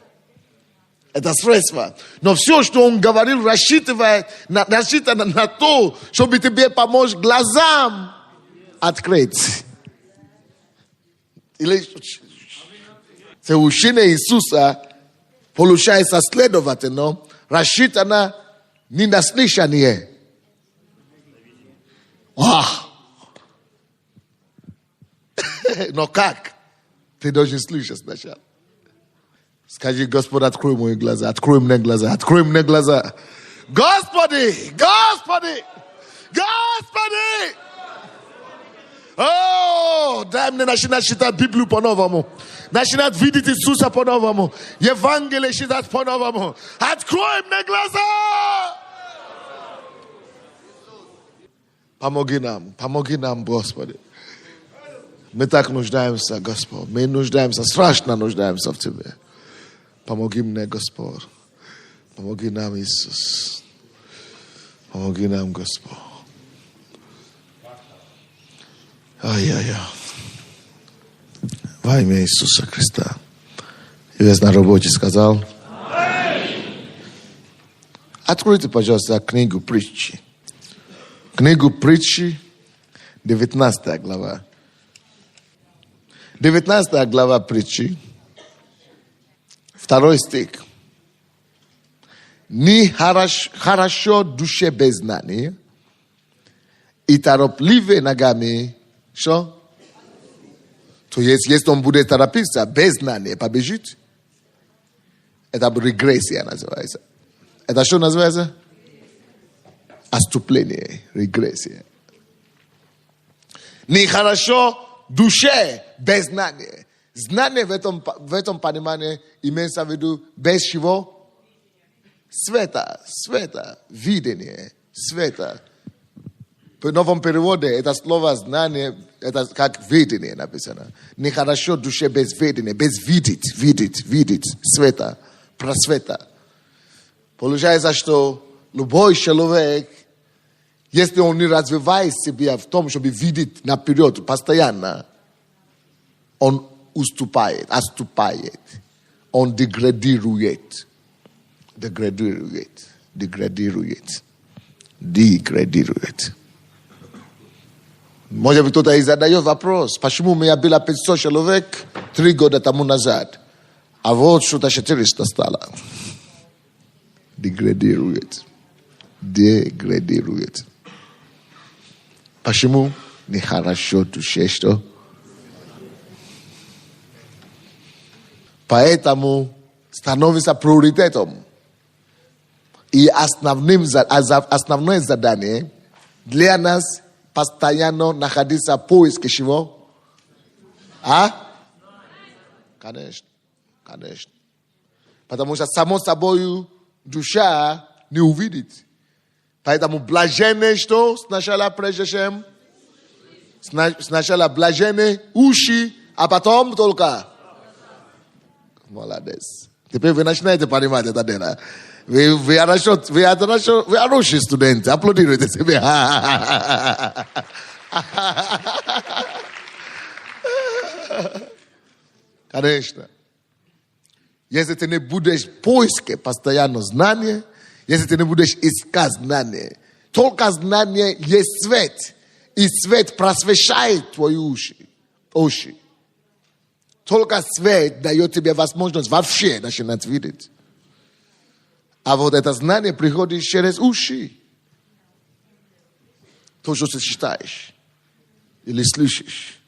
Это средство. Но все, что он говорил, рассчитано на то, чтобы тебе помочь глазам открыть. Или учение Иисуса получается следовательно, рассчитано не на слышание. Но как? Ты должен слышать сначала. Скажи: Господь, открой мои глаза, открой мне глаза, открой мне глаза. Господи, Господи, Господи! О, дай мне начинать читать Библию по-новому. Начинать видеть Иисуса по-новому. Евангелие читать по-новому. Открой мне глаза! Помоги нам, Господи. Мы так нуждаемся, Господь. Мы нуждаемся, страшно нуждаемся в Тебе. Помоги мне, Господь. Помоги нам, Иисус. Помоги нам, Господь. Ай-яй-яй. Во имя Иисуса Христа. Я на работе сказал. Откройте, пожалуйста, книгу притчи. Книгу притчи, 19 глава. 19 глава притчи, 2 стих. Не хорошо душе без знания, и торопливые ногами, что? То есть, если он будет торопиться без знания, побежит, это регрессия называется. Это что называется? Отступление, регрессия. Нехорошо душе без знания. Знание в этом понимании имеется в виду без чего? Света, видение, света. В новом переводе это слово знание, это как видение написано. Нехорошо душе без видения, без видеть, света, просвета. Получается, что любой человек, если он не развивает себя в том, чтобы видеть наперед постоянно, он отступает, он деградирует. Может быть, кто-то и задает вопрос, почему у меня было 500 человек 3 года тому назад, а вот что-то 400 стало. Деградирует. Почему? Нехорошо душе, что? Поэтому становится приоритетом. И основное задание для нас постоянно находиться в поиске чего? Конечно. Потому что само собой душа не увидит. Поэтому блаженны что? Сначала прежде чем? Сначала блаженны уши, а потом только? Молодец. Теперь вы начинаете понимать это дело. Вы хорошие студенты. Аплодируйте себе. Конечно. Если ты не будешь в поиске постоянно знания, если ты не будешь искать знания, только знание есть свет. И свет просвещает твои уши. Только свет дает тебе возможность вообще начинать видеть. А вот это знание приходит через уши. То, что ты читаешь или слышишь.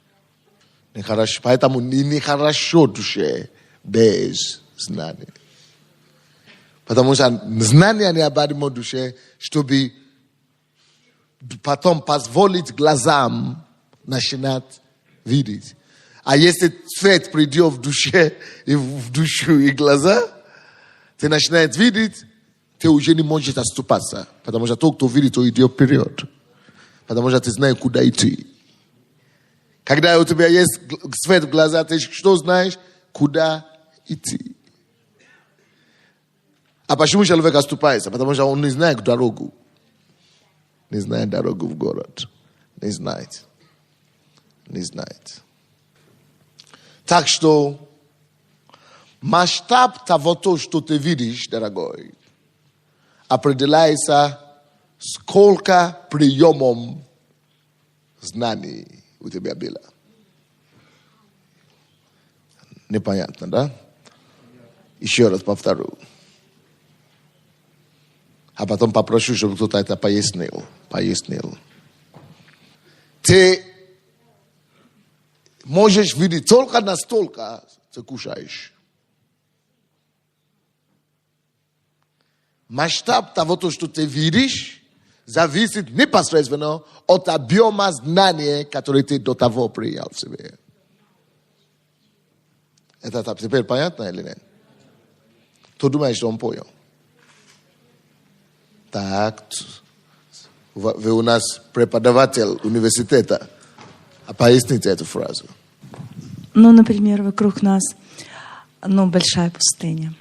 Нехорошо. Поэтому нехорошо душе без знания. Потому что знание необходимо душе, чтобы потом позволить глазам начинать видеть. А если свет придет в душе, и в душу, и глаза, ты начинаешь видеть, ты уже не можешь отступаться. Потому что тот, кто видит, то идет вперед. Потому что ты знаешь, куда идти. Когда у тебя есть свет в глаза, ты что знаешь? Куда идти. А почему человек отступается? Потому что он не знает дорогу. Не знает дорогу в город. Не знает. Не знает. Так что масштаб того, что ты видишь, дорогой, определяется, сколько приемов знаний у тебя было. Непонятно, да? Еще раз повторю. А потом попрошу, чтобы кто-то это пояснил. Ты можешь видеть только настолько, ты кушаешь. Масштаб того, что ты видишь, зависит непосредственно от объема знания, который ты до того принял в себе. Это теперь понятно или нет? Ты думаешь, что он понял? Так, вы у нас преподаватель университета. А поясните эту фразу. Ну, например, вокруг нас, большая пустыня.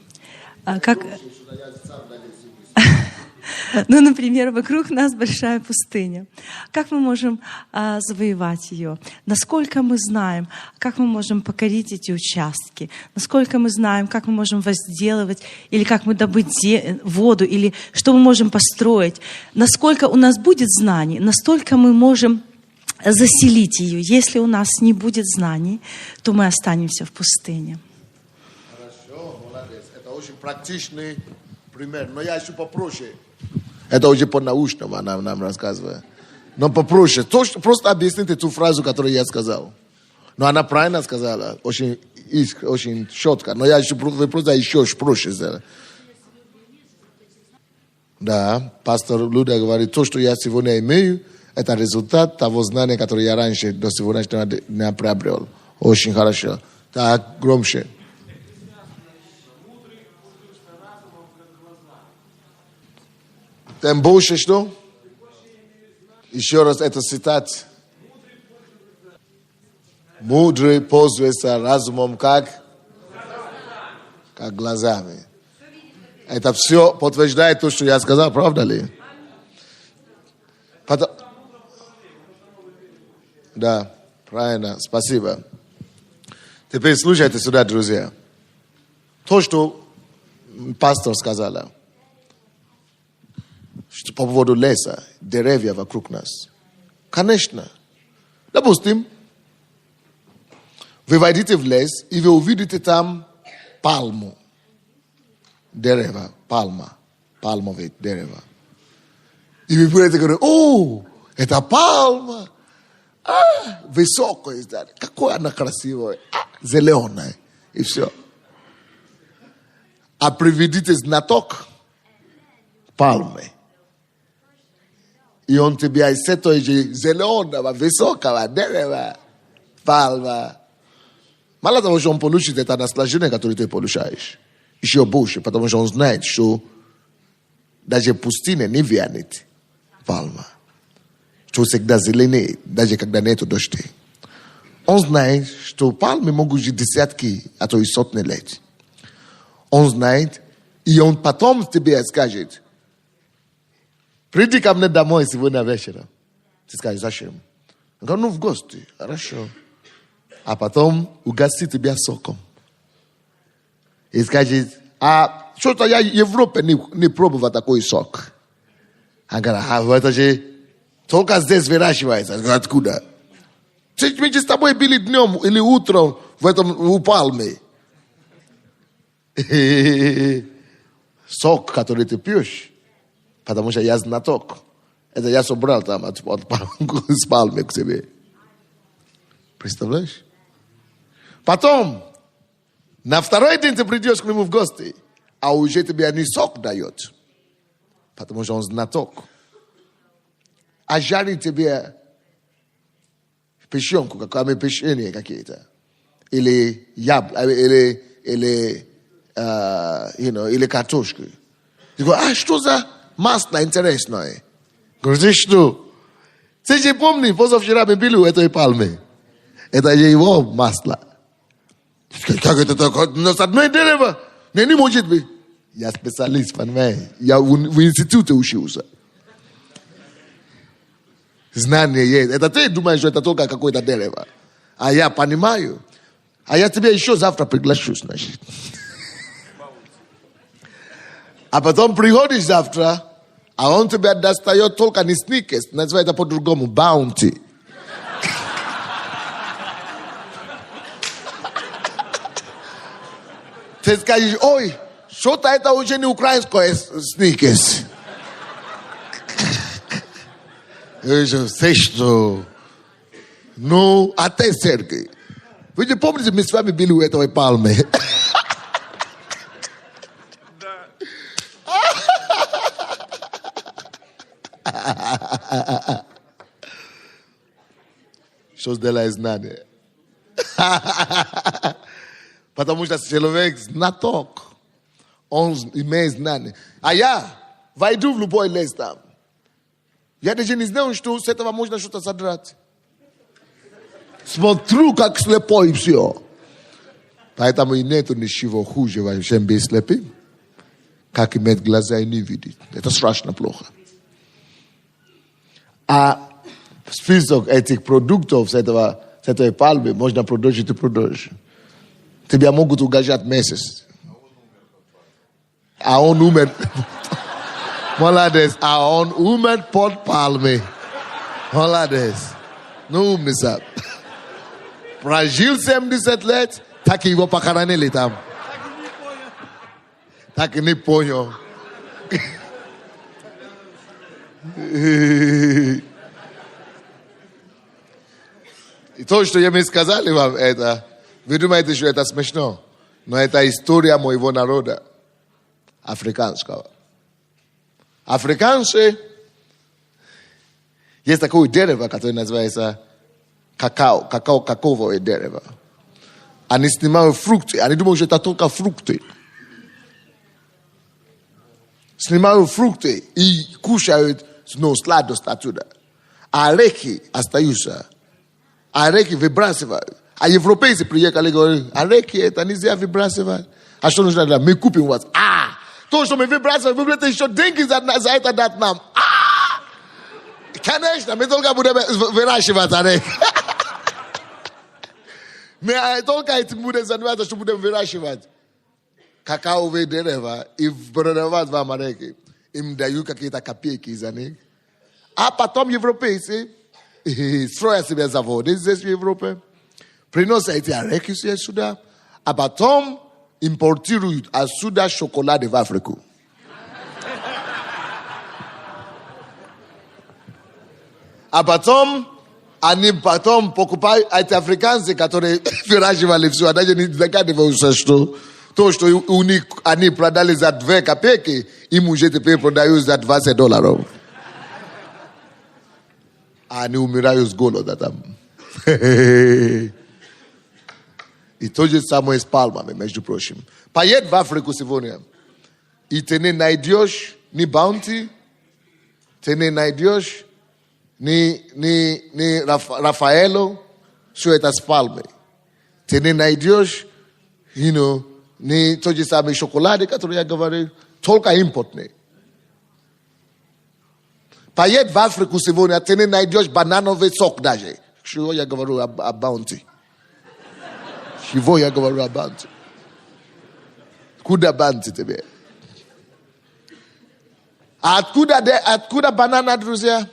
Ну, например, вокруг нас большая пустыня. Как мы можем завоевать ее? Насколько мы знаем, как мы можем покорить эти участки? Насколько мы знаем, как мы можем возделывать, или как мы добыть воду, или что мы можем построить? Насколько у нас будет знаний, настолько мы можем заселить ее. Если у нас не будет знаний, то мы останемся в пустыне. Хорошо, молодец. Это очень практичный пример. Но я еще попроще. Это уже по-научному она нам рассказывает. Но попроще. Просто объясните ту фразу, которую я сказал. Но она правильно сказала. Очень четко. Но вы просто еще проще сделали. Да, пастор Люда говорит, то, что я сегодня имею, это результат того знания, которое я раньше до сегодняшнего дня приобрел. Очень хорошо. Так, громче. Тем больше что? Еще раз это цитат. Мудрый пользуется разумом как? Как глазами. Это все подтверждает то, что я сказал, правда ли? Да, правильно, спасибо. Теперь слушайте сюда, друзья. То, что пастор сказала, что по поводу леса, деревья вокруг нас. Конечно. Допустим, вы войдете в лес, и вы увидите там пальму. Дерево, пальмовое дерево. И вы будете говорить, это пальма. Высокая, какой она красивая, зеленая, и все. А приведите знаток пальмы. И он тебе из этого же зеленого, высокого дерева, пальма. Мало того, что он получит это наслаждение, которое ты получаешь. Еще больше, потому что он знает, что даже пустыня не вянет пальма. Что всегда зеленеет, даже когда нету дождей. Он знает, что пальмы могут жить десятки, а то и сотни лет. Он знает, и он потом тебе скажет, приди ко мне домой сегодня вечером. Ты скажешь, зачем? Он говорит, в гости, хорошо. А потом угостит тебя соком. И скажет, что-то я в Европе не пробовал такой сок. Он говорит, это же только здесь выращивается. Откуда? Мы с тобой были днем или утром у пальмы. Сок, который ты пьешь, потому что я знаток. Это я собрал там с пальмы к тебе. Представляешь? Потом, на второй день ты придешь к нему в гости, а уже тебе не сок дает, потому что он знаток. А жарит тебе печенку, какое-то печенье какие-то. Или или картошку. Я говорю, а что за масло интересное? Говорю, ты что? Ты же помни, позавчера мы были у этой пальмы. Это же его масло. Как это такое? У нас одно дерево. Не может быть. Я специалист, понимаешь? Я в институте учился. Знание есть. Это ты думаешь, что это только какое-то дерево. А я понимаю. А я тебя еще завтра приглашу, значит. А потом приходишь завтра, а он тебя достает только не сникерс, называется по-другому, баунти. Ты скажешь, ой, что-то это уже не украинское сникерс. Ты что? Ну, а ты, Сергей? Вы не помните, мы с вами были у этой пальмы? Что сделает знание? Потому что человек знаток. Он имеет знание. А я войду в любой лес там. Я даже не знаю, что с этого можно что-то содрать. Смотрю, как слепой, и все. Поэтому и нету ничего хуже, чем быть слепым. Как иметь глаза и не видеть. Это страшно плохо. А список этих продуктов с этой пальмы можно продолжить и продолжить. Тебя могут угожать месяц. А он умер. Молодец. А он умер под пальмой. Молодец. Ну, умница. Прожил 70 лет, так и его похоронили там. Так и не понял. И то, что я мне сказали вам, это, вы думаете, что это смешно, но это история моего народа, африканского. Африканцы, есть такое дерево, которое называется какаовое дерево. Они снимают фрукты, они думают, что это только фрукты. Снимают фрукты и кушают, сладость оттуда. А реки остаются. А реки выбрасывают. А европейцы приехали и говорят, а реки это нельзя выбрасывать. А что нужно делать? Мы купим вас. То, что мы выбрасываем, вы будете еще деньги за это дать нам. Конечно, мы только будем выращивать реки. Мы только этим будем заниматься, что будем выращивать какаовые дерева и продавать в Америке. Им дают какие-то копейки за них. А потом европейцы строят себе заводы здесь в Европе, приносят эти реки сюда, а потом импортируют отсюда шоколад в Африку. А потом они покупают эти африканцы, которые выращивали все, а даже не догадываются, что то, что у них они продали за 2 копейки, им уже теперь продают за $20. А они умирают с голода там. И то же самое с пальмами, между прочим. Поедь в Африку сегодня, и ты не найдешь ни баунти, ты не найдешь ни Рафаэло, все это с пальмой. Ты не найдешь, ни то же самое шоколад, который я говорил, только импортный. Поедь в Африку сегодня, ты не найдешь банановый сок даже. Чего я говорю о баунти? Чего я говорю о баунти? Куда баунти тебе? Откуда банана, друзья?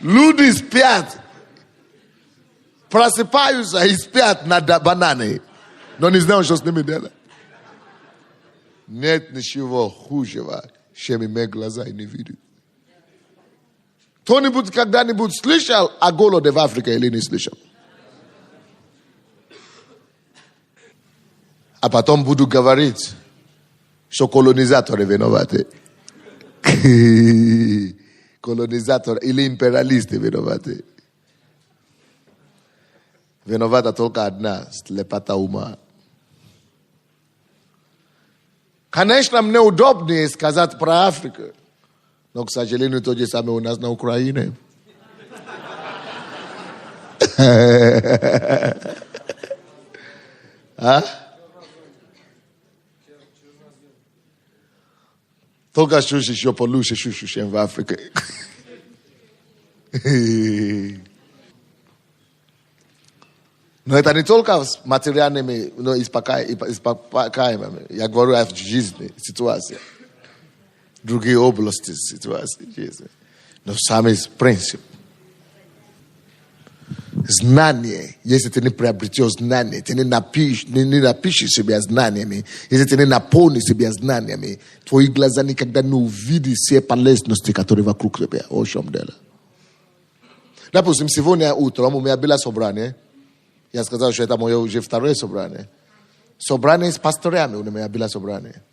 Люди спят, просыпаются и спят на бананы, но не знают, что с ними делать. Нет ничего хужего, чем иметь глаза и не видеть. Кто-нибудь когда-нибудь слышал о голоде в Африке или не слышал? А потом буду говорить, что колонизаторы виноваты. Колонизаторы или империалисты виноваты. Виновата только одна, слепота ума. Конечно, мне удобнее сказать про Африку, но, к сожалению, то же самое у нас на Украине. А? Только чуть еще получше, чем в Африке. Но это не только с материальными, но и с покаями. Я говорю о жизни, ситуации. Другие области ситуации жизни. Но самый принцип. Знание, если ты не приобретешь знание, ты не напишешь себя знаниями, если ты не наполнишь себя знаниями, твои глаза никогда не увидят все полезности, которые вокруг тебя. В чем дело? Допустим, сегодня утром у меня было собрание. Я сказал, что это мое уже второе собрание. Собрание с пасторами у меня было собрание.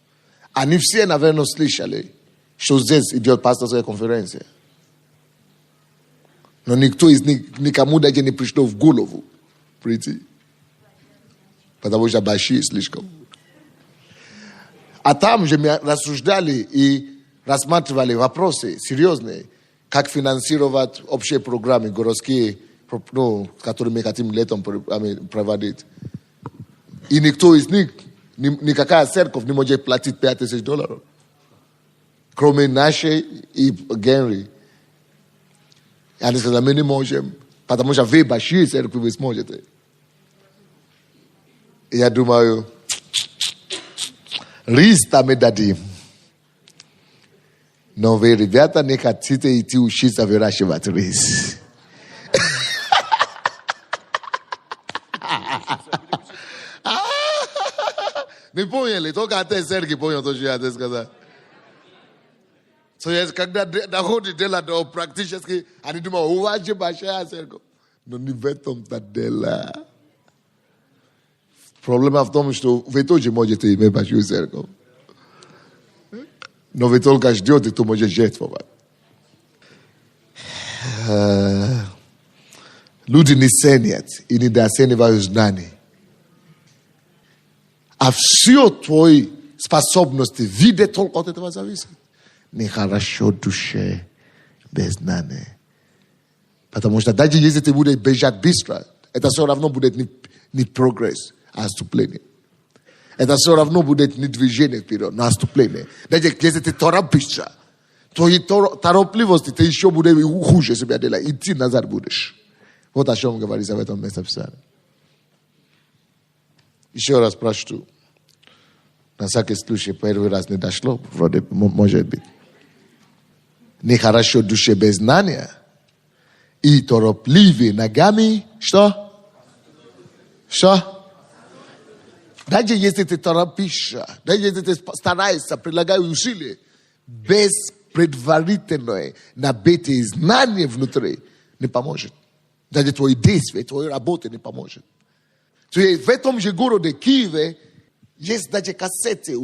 Они все, наверное, слышали, что здесь идет пасторская конференция. Но никто из них, никому даже не пришло в голову прийти. Потому что большие слишком. А там же мы рассуждали и рассматривали вопросы серьезные. Как финансировать общие программы городские, которые мы хотим летом проводить. И никто из них, никакая церковь не может платить $5000. Кроме нашей и Генри. И они сказали, мы не можем, потому что вы большие церкви, вы сможете. И я думаю, рис-то мы дадим. Но вы, ребята, не хотите идти учиться выращивать рис. Не поняли, только отец Сергей понял то, что я отец сказал. Когда доходит дело до практически, они думают, уважи большая церковь. Но не в этом-то дело. Проблема в том, что вы тоже можете иметь большую церковь. Но вы только ждете, кто может жертвовать. Люди не ценят и недооценивают знания. А все твои способности видят только от этого зависит. Нехорошо душе без знания. Потому что даже если ты будешь бежать быстро, это все равно будет не прогресс, а отступление. Это все равно будет не движение вперед, но отступление. Даже если ты торопишься, твоей торопливости ты еще будешь хуже себя делать. Идти назад будешь. Вот о чем говорится в этом местописании. Еще раз прочту. На всякий случай первый раз не дошло, вроде может быть. Нехорошо душе без знания и торопливые ногами, что? Что? Даже если ты торопишься, даже если ты стараешься, прилагаешь усилия, без предварительной набитые знания внутри, не поможет. Даже твои действия, твои работы не поможет. В этом же городе Киеве есть даже кассеты.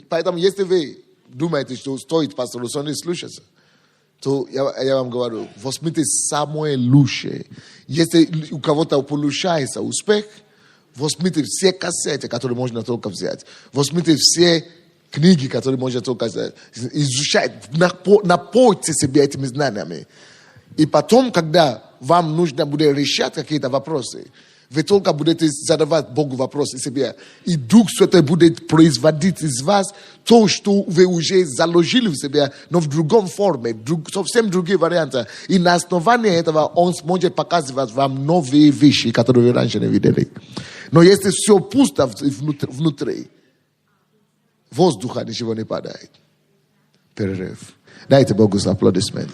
Поэтому, если вы думаете, что стоит пастору Сони слушаться, то я вам говорю, возьмите самое лучшее. Если у кого-то получается успех, возьмите все кассеты, которые можно только взять. Возьмите все книги, которые можно только взять. Изучайте, напойте себя этими знаниями. И потом, когда вам нужно будет решать какие-то вопросы, вы только будете задавать Богу вопросы себе. И Дух Святой будет производить из вас то, что вы уже заложили в себя, но в другом форме, совсем другие варианты. И на основании этого Он сможет показывать вам новые вещи, которые вы раньше не видели. Но если все пусто внутри, воздуха ничего не падает. Перерыв. Дайте Богу аплодисмент.